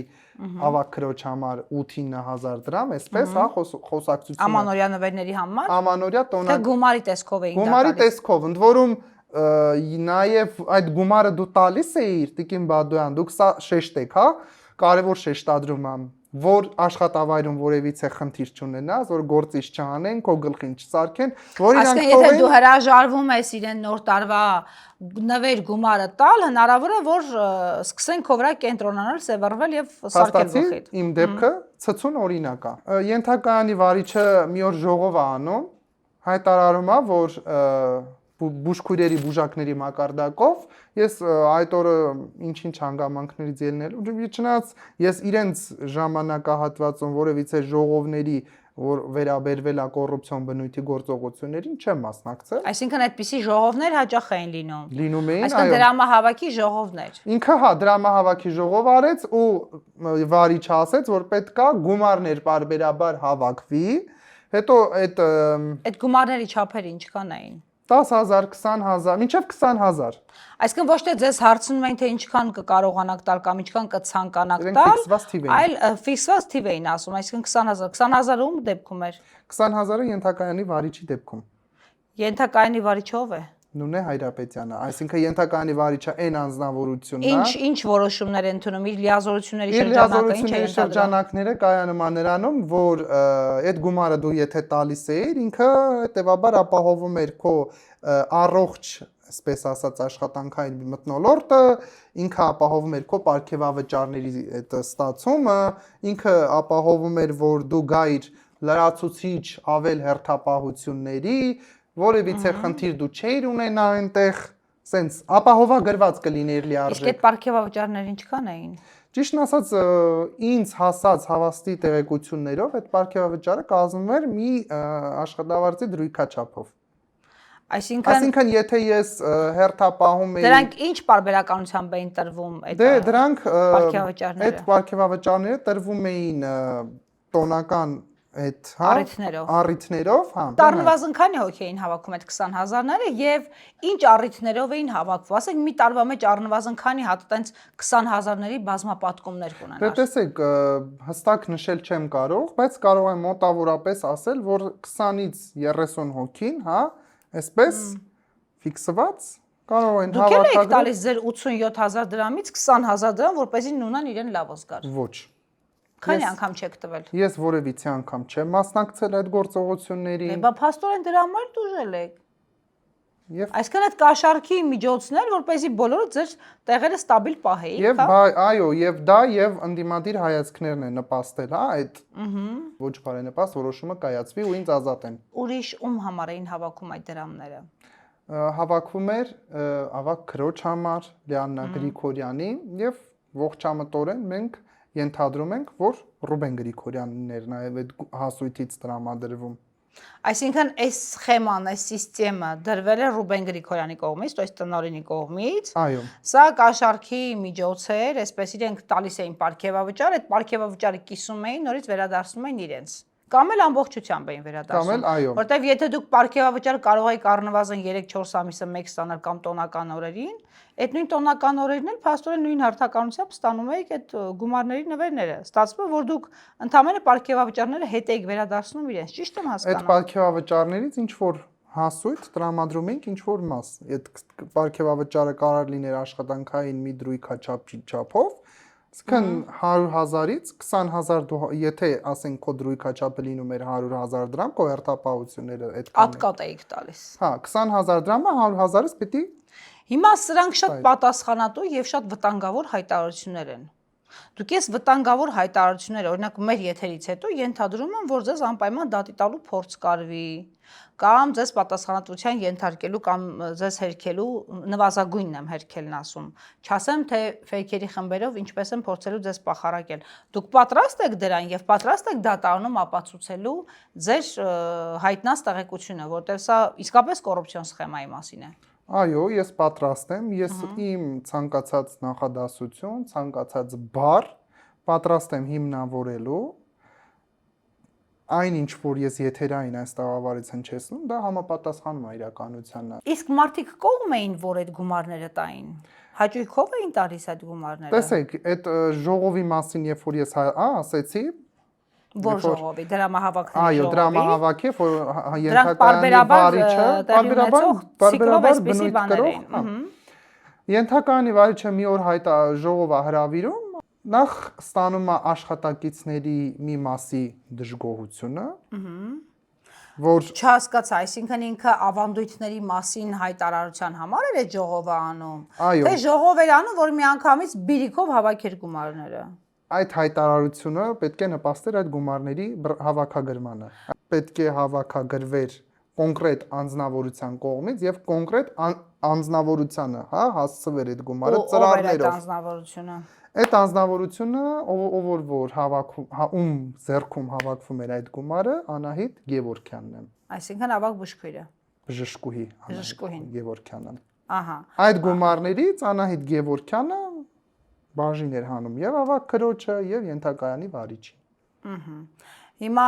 ավակ քրոջ համար 8-9000 դրամ, այսպես, հա, խոսակցությունը։ Ամանորյա նվերների համար։ Ամանորյա տոնակ։ Թե գումարի տեսքով էին դա տալիս։ Գումարի տեսքով, ընդ որում նաև այդ գումարը դու տալիս էիր Տիկին Բադոյան, դուք սա շեշտեք, հա, կարևոր շեշտադրում եմ, որ աշխատավայրում որևիցե խնդիր չունենաս, որ գործից չանեն, քո գլխին չսարքեն, որ իրանք թողեն։ Այսինքն, եթե դու հրաժարվում ես իրեն նոր տարվա նվեր գումարը տալ, հնարավոր է որ սկսեն քո վրա կենտրոնանալ, սևեռվել եւ սարքել գլխիդ։ Իմ դեպքը ցցուն օրինակ է։ Ենթակայանի վարիչը մի օր ժողով է անում, հայտարարում է, որ բուժքույրերի բուժակների մակարդակով ես այդ օրը ինչ-ինչ հանգամանքներից ելնելու չնայած ես իրենց ժամանակահատվածում որևիցե ժողովների որ վերաբերվել է կոռուպցիոն բնույթի գործողություններին չեմ մասնակցել։ Այսինքն այդպիսի ժողովներ հաճախ էին լինում։ Լինում էին, այո։ Այսինքն դրամահավաքի ժողովներ։ Ինքը հա դրամահավաքի ժողով արեց ու վարիչը ասեց, որ պետքա գումարներ պարբերաբար հավաքվի, հետո այդ գումարների չափերը ինչքան էին։ 10000, 20000, մինչև 20000։ Այսինքն ոչ թե ձեզ հարցնում էին թե ինչքան կկարողանաք տալ կամ ինչքան կցանկանաք տալ, այլ ֆիքսված թիվ էին ասում, այսինքն 20000, 20000-ը ում դեպքում էր։ 20000-ը ենթակայանի վարիչի դեպքում։ Ենթակայանի վարիչը ով է։ Նունե Հայրապետյանը, այսինքն ենթակայանի վարիչը այն անձնավորությունն է։ Ինչ որոշումներ են ընդունում իր լիազորությունների շրջանակները կայանում է նրանում, որ այդ գումարը դու եթե տալիս էիր, ինքը հետեւաբար ապահովում էր քո առողջ, այսպես ասած, աշխատանքային մթնոլորտը, ինքը ապահովում էր քո պարգևավճարների այդ ստացումը, ինքը ապահովում էր, որ դու գայիր լրացուցիչ ավել հերթապահությունների, որևիցե խնդիր դու չէիր ունենա այնտեղ, սենց ապահովագրված կլիներ լիարժեք։ Իսկ այդ պարգևավճարները ինչքան էին։ Ճիշտն ասած, ինձ հասած հավաստի տեղեկություններով այդ պարգևավճարը կազմում էր մի աշխատավարձի դրույքաչափով։ Այսինքն եթե ես հերթապահում էի Դրանք ինչ պարբերականությամբ էին տրվում այդ Դե դրանք պարգևավճարները։ այդ պարգևավճարները տրվում էին տոնական այդ, հա, առիթներով, հա։ Առնվազն քանի հոգի էին հավաքում այդ 20000-ները եւ ինչ առիթներով էին հավաքվում։ Ասենք մի տարվա մեջ առնվազն քանի հատ այտենց 20000-ների բազմապատկումներ կունենար։ Դե տեսեք, հստակ նշել չեմ կարող, բայց կարող եմ մոտավորապես ասել, որ 20-ից 30 հոգին, հա, այսպես ֆիքսված կարող են հավաքագրել։ Դուք եք հավաքագրել տալիս ձեր 87000 դրամից 20000 դրամ, որպեսզի նունան իրեն լավ զգար։ Ոչ։ Քանի անգամ չեք տվել։ Ես որևիցե անգամ չեմ մասնակցել այդ գործողություններին։ Բա փաստորեն դրա համար դուժել եք։ Եվ Այսինքն այդ կաշառքի միջոցներ, որպեսզի բոլորը ձեր տեղերը ստաբիլ պահեին, Եվ այո, եւ դա եւ ընդդիմադիր հայացքներն են նպաստել, հա, այդ ոչ բարենպաստ որոշումը կայացվի ու ինձ ազատեն։ Ուրիշ ում համար էին հավաքում այդ դրամները։ Հավաքվում էր ավակ քրոջ համար Լիաննա Գրիգորյանի եւ ողջամտորեն մենք ենթադրում ենք, որ Ռուբեն Գրիգորյանն էր նաեւ այդ հասույթից տրամադրվում։ Այսինքն այս սխեման, այս սիստեմը դրվել է Ռուբեն Գրիգորյանի կողմից, то есть տնօրենի կողմից։ Այո։ Սա կաշառքի միջոց էր, այսպես իրենք տալիս էին պարգևավճար, այդ պարգևավճարը կիսում էին, նորից վերադարձնում էին իրենց։ Կամ էլ ամբողջությամբ էին վերադարձում։ Կամ էլ այո։ Որտեվ եթե դուք պարգևավճար կարող եք առնվազն 3-4 ամիսը մեկ ստանալ կամ տոնական օրերին, այդ նույն տոնական օրերին էլ փաստորեն նույն հարթականությամբ ստանում եք այդ գումարների նվերները։ Ստացվում է, որ դուք ընդհանրապես պարգևավճարները հետ եք վերադարձնում իրենց, ճիշտ եմ հասկանում։ Այդ պարգևավճարներից ինչ որ հասույթ տրամադրում ենք ինչ որ մաս։ Այդ պարգևավճարը կարող լիներ աշխատանքային մի դրույքա չափով, Այսինքն 100,000-ից 20,000 եթե ասենք քո դրույքաչափը լինում էր 100,000 դրամ, քո հերթապահությունները այդքան Ատկատ էիք տալիս։ Հա, 20,000 դրամը 100,000-ից պիտի Հիմա սրանք շատ պատասխանատու եւ շատ վտանգավոր հայտարարություններ են։ Դուք ես վտանգավոր հայտարարություններ, օրինակ մեր եթերից հետո ենթադրում եմ, որ ձեզ անպայման դատի տալու փորձ կարվի, կամ ձեզ պատասխանատվության ենթարկելու կամ ձեզ հերքելու նվազագույնն եմ հերքելն ասում։ Չասեմ թե ֆեյքերի խմբերով ինչպես են փորձելու ձեզ պախարակել։ Դուք պատրաստ եք դրան եւ պատրաստ եք դատարանում ապացուցելու ձեր հայտնած տեղեկությունը, որտեղ սա իսկապես կոռուպցիոն սխեմայի մասին է։ Այո, ես պատրաստ եմ, ես իմ ցանկացած նախադասություն, ցանկացած բառ պատրաստ եմ հիմնավորելու այն ինչ որ ես եթերային այս տաղավարից հնչեցնում, դա համապատասխանում է իրականությանը։ Իսկ մարդիկ կողմ էին, որ այդ գումարները տային։ Հաճույքով էին տալիս այդ գումարները։ Տեսեք, այդ ժողովի մասին, երբ որ ես ասեցի, որ ժողովի դրամահավաքների Այո, դրամահավաք է, որ պարբերաբար բնույթ կրող, ենթակայանի վարիչը մի օր ժողովա հրավիրում, նախ ստանում է աշխատակիցների մի մասի դժգոհությունը, որ չհասկացա, այսինքն ինքը ավանդույթների մասին հայտարարության համար էր այդ ժողովը անում, թե ժողով էր անում, որ միանգամից բիրիկով հավաքեր գումարները։ Այդ հայտարարությունը պետք է նպաստեր այդ գումարների հավաքագրմանը։ Պետք է հավաքագրվեր կոնկրետ անձնավորության կողմից եւ կոնկրետ անձնավորությանը, հա, հասցվեր այդ գումարը ծրարներով։ Այդ անձնավորությունը որ հավաքում, ձեռքում հավաքվում էր այդ գումարը, Անահիտ Գևորգյանն է։ Այսինքն ավակ բժշկուհի։ Բժշկուհի Բժշկուհին Գևորգյանը։ Ահա։ Այդ գումարներից Անահիտ Գևորգյանը բաժին էր հանում եւ ավակ քրոջը եւ ենթակայանի վարիչին։ Հիմա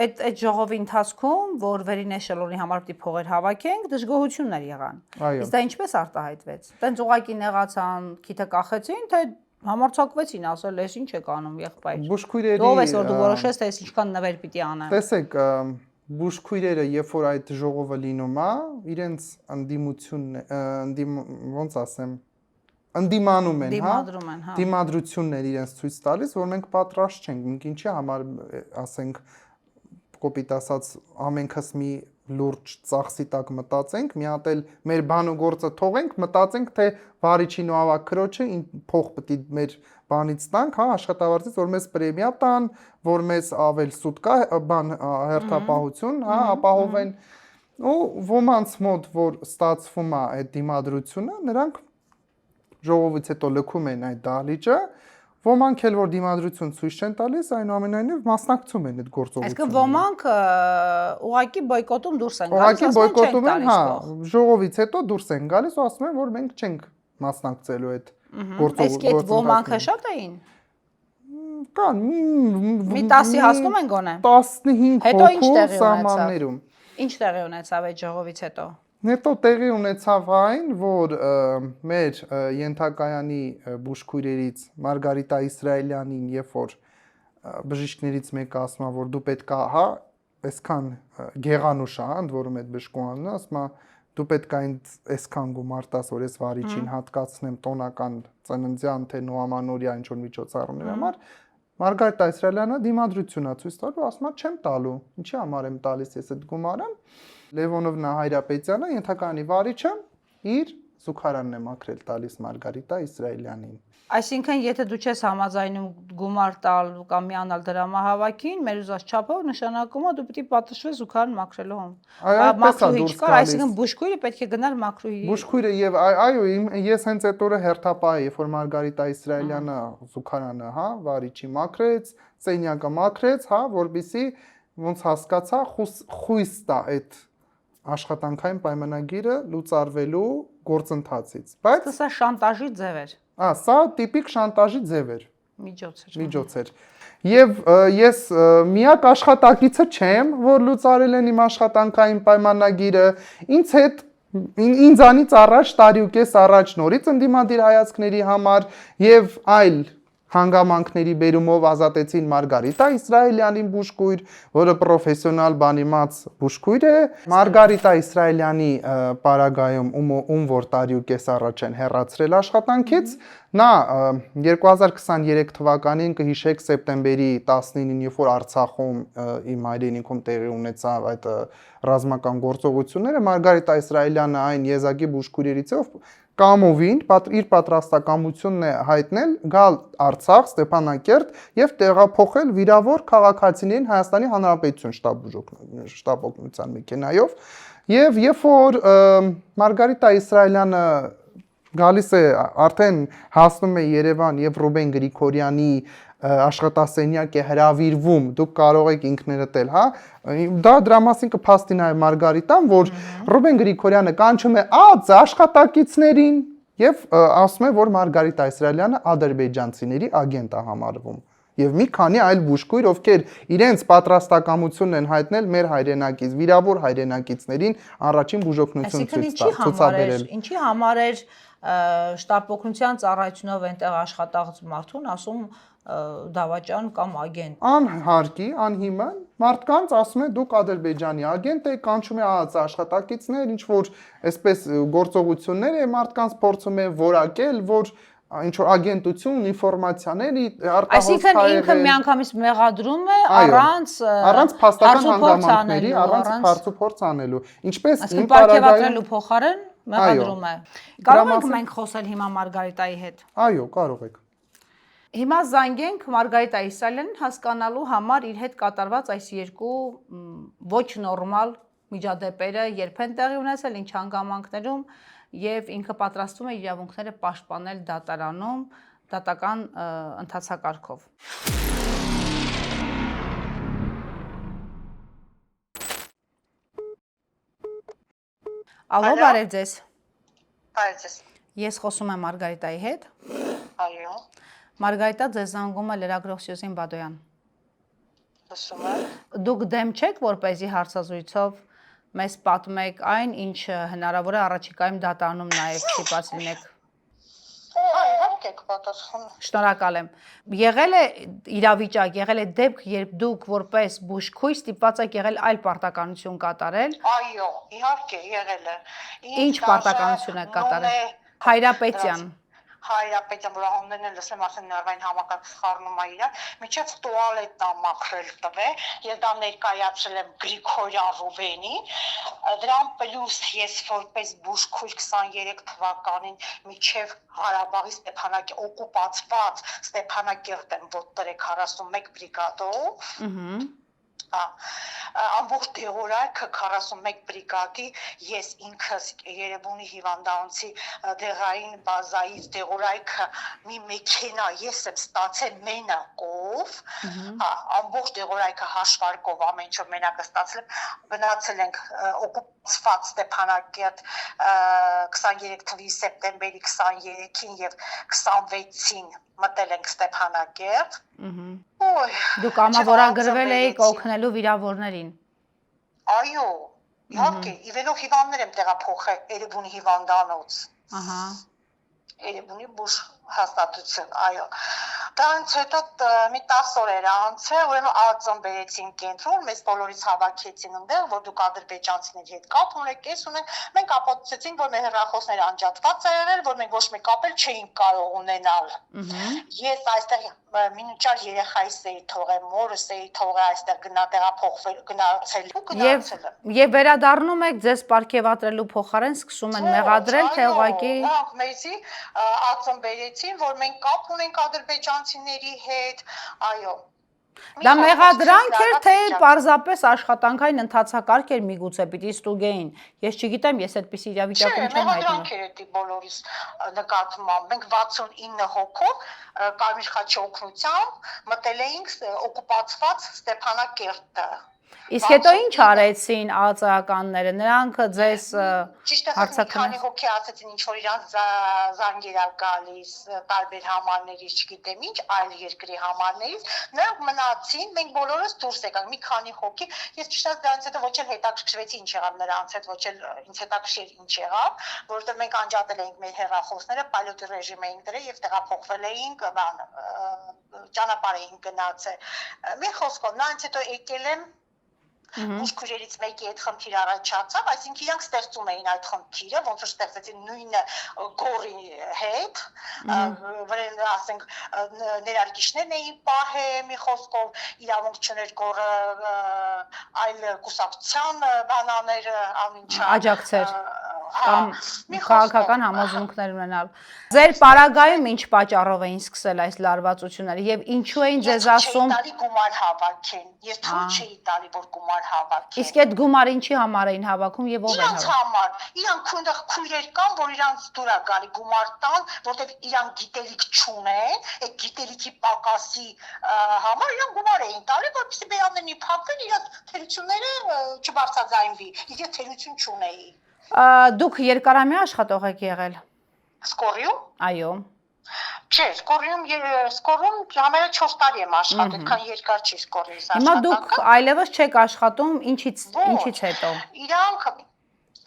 այդ ժողովի ընթացքում, որ վերին էշելոնի համար պիտի փողեր հավաքենք, դժգոհություններ եղան։ Իսկ դա ինչպես արտահայտվեց։ Տենց ուղակի նեղացան, քիթը կախեցին, թե համարձակվեցին ասել, «Էս ինչ եք անում, եղբայր»։ Բուժքույրերի Ով էս որ դու որոշես, թե էս ինչքան նվեր պիտի անեմ։ Տեսեք, բուժքույրերը, երբ որ այդ ժողովը լինում է, իրենց ոնց ասեմ, ընդդիմանում են, հա, դիմադրություններ իրենց ցույց տալիս, որ մենք պատրաստ չենք, մենք ինչի համար, ասենք, կոպիտ ասած, ամենքս մի լուրջ ծախսի տակ մտածենք, մի հատ էլ մեր բան ու գործը թողենք, մտածենք, թե վարիչին ու ավակ քրոջը փող պետք է մեր բանից տանք, հա, աշխատավարձից, որ մեզ պրեմիա տան, որ մեզ ավել սուտ կա, բան հերթապահություն, հա, ապահովեն, ու ոմանց մոտ, որ ստացվում է այդ դիմադրությունը, նրանք ժողովից հետո լքում են այդ դահլիճը Ոմանք էլ որ դիմադրություն ցույց չեն տալիս, այնուամենայնիվ մասնակցում են այդ գործողություններին։ Այսինքն ոմանք ուղղակի բոյկոտում դուրս են գալիս, Ուղղակի ասում են չենք բոյկոտում են, տալիս հա, փող։ ժողովից հետո դուրս են գալիս ու ասում են, որ մենք չենք մասնակցելու այդ Իսկ այդ ոմանքը շատ էին։ Կան Մի 10-ի հասնում են գոնե։ 15 Հետո ինչ հոգու տեղի սահմաններում։ Ինչ տեղի ունեցավ այդ ժողովից հետո։ Հետո տեղի ունեցավ այն, որ մեր ենթակայանի բուժքույրերից Մարգարիտա Իսրայելյանին, երբ որ բժիշկներից մեկը ասում է, որ դու պետքա, հա, այսքան գեղանուշ է, ընդ որում այդ բժշկուհին ասում է, դու պետք է այսքան գումար տաս, որ ես վարիչին հատկացնեմ տոնական ծննդյան թե նոամանորյա ինչ որ միջոցառումների համար, Մարգարիտա Իսրայելյանը դիմադրություն է ցույց տալու, ասում է չեմ տալու, ինչի համար եմ տալիս ես այդ գումարը։ Լևոնովնա Հայրապետյանը ենթակայանի վարիչը իր զուգարանն է մաքրել տալիս Մարգարիտա Իսրայելյանին։ Այսինքն, եթե դու չես համաձայնում գումար տալ կամ միանալ դրամահավաքին, մեր ուզած չափով նշանակում է դու պետք է պատժվես զուգարան մաքրելու։ Մաքրուհի չկար, այսինքն բուժքույրը պետք է գնար մաքրուհի։ Բուժքույրը եւ այո, ես հենց այդ օրը հերթապահ երբ որ Մարգարիտա Իսրայելյանը զուգարանը, հա, վարիչի մաքրեց, սենյակը մաքրեց, հա, որբիսի ոնց հասկացա խույս տա այդ աշխատանքային պայմանագիրը լուծարվելու գործընթացից։ Բայց սա շանտաժի ձև էր։ Սա տիպիկ շանտաժի ձև էր։ Միջոց էր։ Եվ ես միակ աշխատակիցը չեմ, որ լուծարել են իմ աշխատանքային պայմանագիրը, ինձանից առաջ տարիուկես առաջ նորից ընդդիմադիր հայացքների համար եւ այլ հանգամանքների բերումով ազատեցին Մարգարիտա Իսրայելյանին բուժքույր, որը պրոֆեսիոնալ բանիմաց բուժքույր է։ Մարգարիտա Իսրայելյանի պարագայում ում որ տարիուկես առաջ են հեռացրել աշխատանքից, նա 2023 թվականին կհիշեք սեպտեմբերի 19-ին, երբ որ Արցախում իմ հայրենիքում տեղի ունեցավ այդ ռազմական գործողությունները, Մարգարիտա Իսրայելյանը այն եզակի բուժքույրերից է, կամովին իր պատրաստակամությունն է հայտնել գալ Արցախ, Ստեփանակերտ եւ տեղափոխել վիրավոր քաղաքացիներին Հայաստանի Հանրապետություն շտաբ օգնության մեքենայով եւ երբ որ Մարգարիտա Իսրայելյանը գալիս է արդեն հասնում է Երևան եւ Ռուբեն Գրիգորյանի աշխատասենյակ է հրավիրվում, դուք կարող եք ինքներդ էլ, հա, դրա մասին կփաստի նաև Մարգարիտան, որ Ռուբեն Գրիգորյանը կանչում է աշխատակիցներին եւ ասում է, որ Մարգարիտա Իսրայելյանը ադրբեջանցիների ագենտ է համարվում։ Եվ մի քանի այլ բուժքույր, ովքեր իրենց պատրաստակամությունն են հայտնել մեր հայրենակից, վիրավոր հայրենակիցներին առաջին բուժօգնություն ցուցաբերել։ Ինչի համար էր շտաբ օգնության ծառայությունով այնտեղ աշխատած մարդուն ասում դավաճան կամ ագենտ։ Անհարկի, անհիմն մարդկանց ասում է դուք Ադրբեջանի ագենտ եք, կանչում է աշխատակիցներ, ինչ որ այսպես գործողություններ է մարդկանց փորձում է որակել, որ ինչ որ ագենտություն, ինֆորմացիաների արտահոսք այսինքն ինքը միանգամից մեղադրում է առանց փաստական հանգամանքների, առանց հարցուփորձ անելու։ Ինչպես իմ պարգևատրելու փոխարեն մեղադրում է։ Կարող ենք մենք խոսել հիմա Մարգարիտայի հետ։ Այո, կարող եք։ Հիմա զանգենք Մարգարիտա Իսրայելյանին հասկանալու համար իր հետ կատարված այս երկու ոչ նորմալ միջադեպերը երբ են տեղի ունեցել, ինչ հանգամանքներում եւ ինքը պատրաստվում է իրավունքները պաշտպանել դատարանում դատական ընթացակարգով։ Ալո, բարև ձեզ։ Բարև ձեզ։ Ես խոսում եմ Մարգարիտայի հետ։ Այո։ Մարգարիտա, ձեզ զանգում է լրագրող Սյուզին Բադոյան։ Լսում եմ։ Դուք դեմ չեք, որպեսզի հարցազրույցով մեզ պատմեք այն, ինչ հնարավոր է առաջիկայում դատարանում նաև ստիպված լինեք։ Իհարկե կպատասխանեմ։ Շնորհակալ եմ։ Եղել է իրավիճակ, եղել է դեպք, երբ դուք որպես բուժքույր ստիպված եք եղել այլ պարտականություն կատարել։ Այո, իհարկե եղել է։ Ինչ պարտականություն եք կատարել։ Հայրապետյան։ Հայրապետյան, որ անուններն էլ լսեմ, ասեն ներվային համակարգ սխառնում է իրար, միջև տուալետն է մաքրել տվել, ես դա ներկայացրել եմ Գրիգորյան Ռուբենի, դրան պլյուս ես որպես բուժքույր 23 թվականին միջև Ղարաբաղի օկուպացված Ստեփանակերտ եմ ոտտրել 41 բրիգադով։ ամբողջ դեղորայքը 41 բրիգադի ես ինքս Երևանի հիվանդանոցի դեղային բազայից դեղորայքը մի մեքենա ես եմ ստացել մենակով, ամբողջ դեղորայքը հաշվարկով ամեն ինչ մենակը ստացել եմ, գնացել ենք օկուպացված Ստեփանակերտ 23 թվականի սեպտեմբերի 23-ին եւ 26-ին մտել ենք Ստեփանակերտ։ Դուք կամավորագրվել եք օգնելու վիրավորներին։ Այո, իհարկե, իվելով հիվանդներ եմ տեղափոխել Երևանի հիվանդանոց։ Երևանի բուժ հաստատություն, այո։ Դրանից հետո մի 10 օր էր անցել, ուրեմն ԱԾ-ն բերեցին կենտրոն, մեզ բոլորից հավաքեցին այնտեղ, որ դուք ադրբեջանցիների հետ կապ ունեք, կես ունենք, մենք ապացուցեցինք, որ մեր հեռախոսները անջատված է եղել, որ մենք ոչ մի կապ էլ չէինք կարող ունենալ։ Ես այստեղ մինչար երեխայիս էի թողել, մորս էի թողել այստեղ տեղափոխվել, գնացել։ Եվ վերադառնում եք ձեզ պարգևատրելու փոխարեն սկսում են մեղադրել, թե ուղղակի նրանք մեզի ԱԾ-ն բերեցին, որ մենք կապ ունենք ադրբեջանցիների հետ, այո։ Դա մեղադրանք էր, թե պարզապես աշխատանքային ընթացակարգ էր միգուցե պիտի ստուգեին։ Ես չգիտեմ, ես այդպիսի իրավիճակում չեմ հայտնում։ Մեղադրանք էր դա բոլորիս նկատմամբ։ Մենք 69 հոգով Կարմիր խաչի օգնությամբ մտել էինք օկուպացված Ստեփանակերտը։ Իսկ հետո ինչ արեցին ԱԾԱ-ականները, նրանք ձեզ հարցակրին։ Քանի հոգի ասեցին ինչ որ իրանց զանգեր գալիս տարբեր համարներից, չգիտեմ ինչ, այլ երկրի համարներից, նրանք մնացին, մենք բոլորս դուրս եկանք, մի քանի հոգի, ես ճիշտ դրանից հետո ոչ էլ հետաքրքրվեցի ինչ եղավ նրանց հետ, ոչ էլ ինձ հետաքրքիր ինչ եղավ, որովհետև մենք անջատել էինք մեր հեռախոսները, պայլոտի ռեժիմ էինք դրել եւ տեղափոխվել էինք, ճանապարհ էինք գնացել։ Մի խոսքով, նրանց հետո եկել եմ Մուսկուրերից մեկի այդ խնդիր առաջացավ, այսինքն իրանք ստեղծում էին այդ խնդիրը, ոնց որ ստեղծեցին նույնը գորի հետ, վրան ասենք ներարգիչներն էին պահել, մի խոսքով իրավունք չուներ գորը այլ կուսակցության բանաներ ամինչա աջակցեր կամ քաղաքական համազունքներ ունենալ։ Ձեր պարագայում ինչ պատճառով էին սկսել այս լարվածությունները եւ ինչու էին ձեզ ասում գումար հավաքեն։ Ես թույլ չէի տալի, որ գումար հավաքեն։ Իսկ այդ գումարը ինչի համար էին հավաքում եւ ով էր հավաքում։ Իրանց համար։ Իրանք այնտեղ քույրեր կան, որ իրանց դուր է գալի գումար տան, որտեղ իրանք գիտելիք չունեն, այդ գիտելիքի պակասի համար իրանք գումար էին տալի, որպեսզի բերաններն իփակվեն, իրանք թերությունները չբարձրաձայնվի։ Իսկ ես թերություն չունեի։ Դուք երկարամյա աշխատող եք եղել։ Սկորիում։ Այո։ Չէ, սկորում համարը 4 տարի եմ աշխատել, այդքան երկար չի սկորիս աշխատանքը։ Հիմա դուք այլևս չեք աշխատում, ինչից հետո։ Իրանք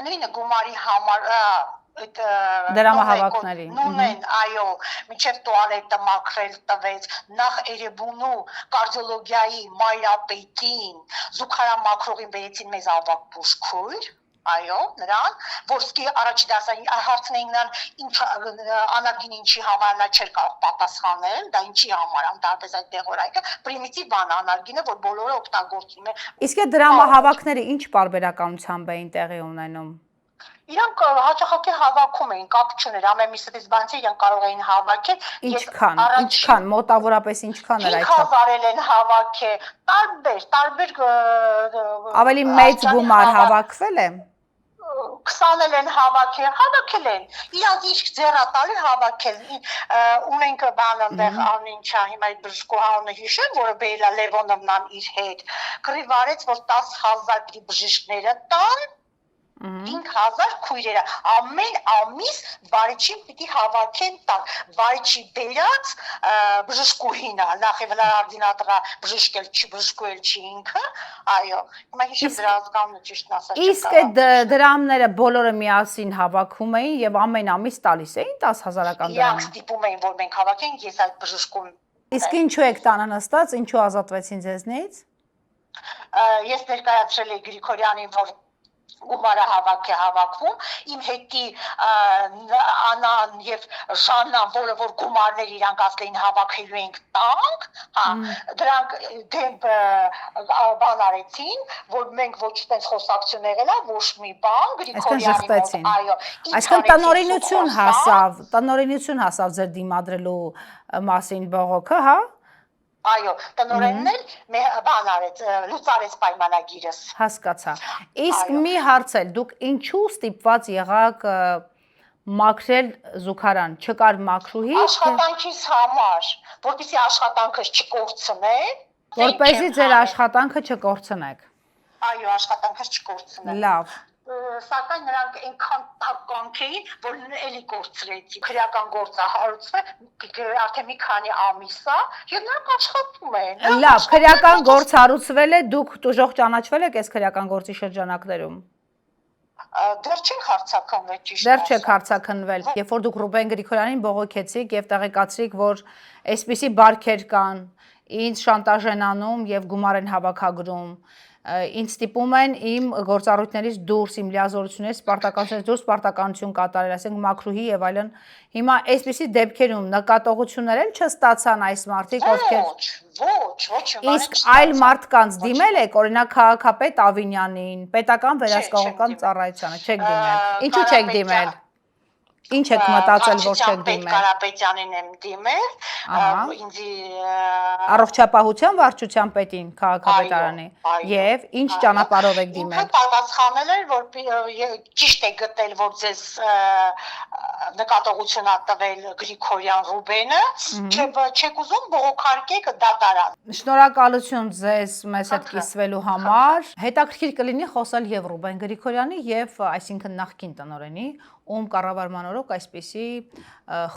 նույնը գումարի համար դրամահավաքների նույն, այո, մինչև տուալետը մաքրել տվեց, նախ Երևանու կարդիոլոգիայի մայրապետին, զուգարամաքրողին բերեցին մեզ ավակ բուժքույր։ Այո, նրան, որսկի առաջի դասային հարցնեին նրան ինչ անարգին ինչի համար նա չէր կարող պատասխանել, դա ինչի համար անտարբեր այդ դեղորայքը, պրիմիտիվ բան անարգինը, որ բոլորը օգտագործում են։ Իսկ այդ դրամահավաքները ինչ պարբերականությամբ էին տեղի ունենում։ Իրանք հաճախակի հավաքում էին, կապ չուներ, ամեն մի սկզբանից իրանք կարող էին հավաքել։ Ինչքան, մոտավորապես ինչքան էր այդ։ 5000 են հավաքել, տարբեր Ավելի մեծ գումար հավաքվել է։ 20 են հավաքել են, իրանք ինչ ձեռատալի հավաքել, ունենք բան այնտեղ անինչա, հիմա այդ բժշկու անունը հիշեմ, որը բերել է Լևոնովնան իր հետ, կռիվարեց, որ 10000 բժիշկները տան, 5000 քույրերը, ամեն ամիս վարիչին պիտի հավաքեն տան, վարիչի բերած բժշկուհին է, նախ եւ լարդինատրա բժշկու էլ չի ինքը, այո, հիմա հիշեմ դրա ազգանունը ճիշտն ասած։ Իսկ այդ դրամները բոլորը միասին հավաքում էին եւ ամեն ամիս տալիս էին 10000-ական դրամ։ Իրանք ստիպում էին, որ մենք հավաքենք, ես այդ բժշկուն։ Իսկ ինչու եք տանը նստած, ինչու ազատվեցին ձեզնից։ Ես ներկայացրել էի Գրիգորյանին, որ գումարը հավաքում, իմ հետի Անան եւ Ժաննան, որը որ գումարներ իրանք ասել էին հավաքելու ենք տանք, դրանք դեպ բան արեցին, որ մենք ոչ տես խոսակցություն եղել է, ոչ մի բան, Գրիգորյանի, այո։ Այսինքն տնօրինություն հասավ ձեր դիմադրելու մասին բողոքը, հա։ Այո, տնօրենն էլ բան արեց, լուծարեց պայմանագիրս։ Հասկացա։ Իսկ մի հարց էլ, դուք ինչու ստիպված եղաք մաքրել զուգարան, չկար մաքրուհի, Աշխատանքից համար, որպեսզի աշխատանքս չկորցնեն, որպեսզի ձեր աշխատանքը չկորցնեք։ Այո, աշխատանքս չկորցնեն։ Լավ։ Սակայն նրանք այնքան տականք էին, որ էլի կորցրեցի։ Քրեական գործը հարուցվել արդեն մի քանի ամիս է, եւ նրանք աշխատում են։ Լավ, քրեական գործ հարուցվել է, դուք տուժող ճանաչվել եք այս քրեական գործի շրջանակներում։ Դեռ չենք հարցաքնվել ճիշտ։ Դեռ չեք հարցաքնվել։ Երբ որ դուք Ռուբեն Գրիգորյանին բողոքեցիք եւ տեղեկացրիք, որ այսպիսի բարքեր կան, ինձ շանտաժ են անում եւ գումար են հավաքագրում, ինձ ստիպում են իմ գործառույթներից դուրս, իմ լիազորություններից, պարտականություններից դուրս պարտականություն կատարել, ասենք մաքրուհի եւ այլն։ Հիմա այսպիսի դեպքերում նկատողություններ էլ չստացան այս մարդիկ, ովքեր Ոչ, իսկ այլ մարդկանց դիմել եք, օրինակ քաղաքապետ Ավինյանին, պետական վերահսկողական ծառայությանը, չեք դիմել։ Ինչու չեք դիմել։ Ինչ եք մտածել, որ չեք դիմել։ Կարապետյանին եմ դիմել, ինձ Առողջապահության վարչության պետին, քաղաքապետարանի, եւ ինչ ճանապարհով եք դիմել։ Ինքը պատասխանել էր, որ ճիշտ է գտել, որ ձեզ նկատողություն ա տվել Գրիգորյան Ռուբենը, չեք ուզում բողոքարկեք դատարան։ Շնորհակալություն ձեզ մեզ հետ կիսվելու համար։ Հետաքրքիր կլինի խոսել եւ Ռուբեն Գրիգորյանի եւ այսինքն նախկին տնօրենի, ում կառավարման օրոք այսպիսի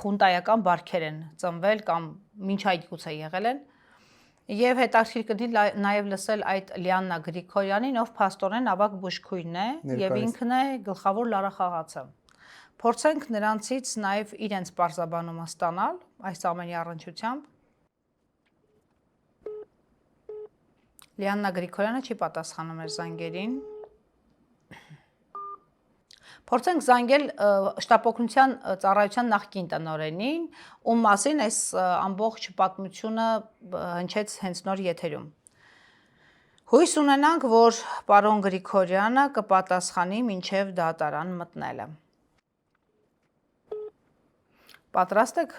խունտայական բարքեր են ծնվել կամ մինչ այդ գուցե եղել են։ Եվ հետաքրքիր կլինի նաև լսել այդ Լիաննա Գրիգորյանին, ով փաստորեն ավագ բուժքույն է եւ ինքն է գլխավոր լարախաղացը։ Փորձենք նրանցից նաև իրենց պարզաբանումը ստանալ այս ամենի առնչությամբ։ Լիաննա Գրիգորյանը չի պատասխանում մեր զանգերին։ Փորձենք զանգել շտապօգնության ծառայության նախկին տնօրենին, ում մասին այս ամբողջ պատմությունը հնչեց հենց նոր եթերում։ Հույս ունենանք, որ պարոն Գրիգորյանը կպատասխանի մինչև դատարան մտնելը։ Պատրաստ եք։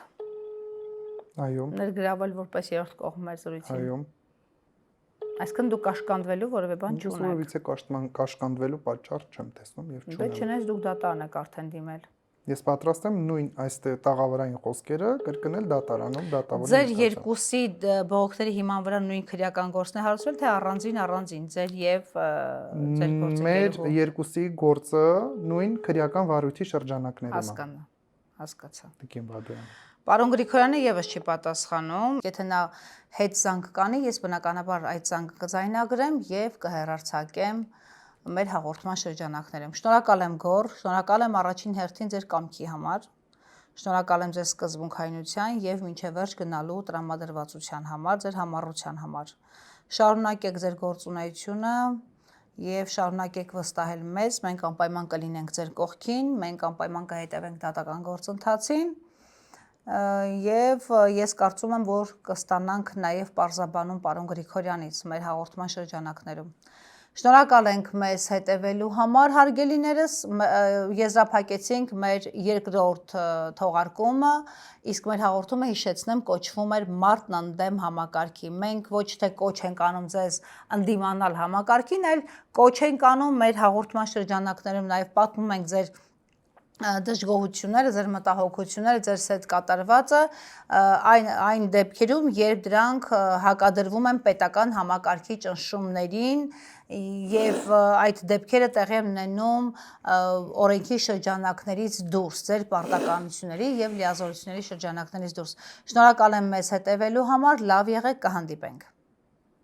Այո։ Ներգրավել որպես երրորդ կողմ մեր զրույցին։ Այո։ Այսինքն դուք կաշկանդվելու որևէ բան չունեք։ Որովհետեւ կաշկանդվելու պատճառ չեմ տեսնում եւ չունեմ։ Դե չնայած դուք դատարան եք արդեն դիմել։ Ես պատրաստ եմ նույն այս տաղավարային խոսքերը կրկնել դատարանում դատավորի։ Ձեր երկուսի բողոքների հիման վրա նույն քրեական գործն է հարուցվել, թե առանձին ձեր եւ ձեր գործը։ Մեր երկուսի գործը նույն քրեական վարույթի շրջանակներում է։ Հասկացա։ Տիկին Բադոյան։ Պարոն Գրիգորյանը եւս չի պատասխանում։ Եթե նա հետ զանգ կանի, ես բնականաբար այդ զանգը կձայնագրեմ եւ կհեռարձակեմ մեր հաղորդման շրջանակներում։ Շնորհակալ եմ Գոր, շնորհակալ եմ առաջին հերթին ձեր կամքի համար։ Շնորհակալ եմ ձեզ սկզբունքայնության եւ մինչեւ վերջ գնալու տրամադրվածության համար, ձեր համառության համար։ Շարունակեք ձեր գործունեությունը եւ շարունակեք վստահել մեզ, մենք անպայման կլինենք ձեր կողքին, մենք անպայման կհետևենք դատական գործընթացին։ Եվ ես կարծում եմ, որ կստանանք նաև պարզաբանում պարոն Գրիգորյանից մեր հաղորդման շրջանակներում։ Շնորհակալ ենք մեզ հետևելու համար, հարգելիներս, եզրափակեցինք մեր երկրորդ թողարկումը, իսկ մեր հաղորդումը հիշեցնեմ կոչվում էր Մարդն ընդդեմ համակարգի։ Մենք ոչ թե կոչ ենք անում ձեզ ընդդիմանալ համակարգին, այլ կոչ ենք անում մեր հաղորդման շրջանակներում նաև պատմում ենք ձեր դժգոհությունները, ձեր մտահոգությունները, ձեր հետ կատարվածը այն դեպքերում, երբ դրանք հակադրվում են պետական համակարգի ճնշումներին եւ այդ դեպքերը տեղի են ունենում օրենքի շրջանակներից դուրս, ձեր պարտականությունների եւ լիազորությունների շրջանակներից դուրս։ Շնորհակալ եմ մեզ հետևելու համար, լավ եղեք, կհանդիպենք։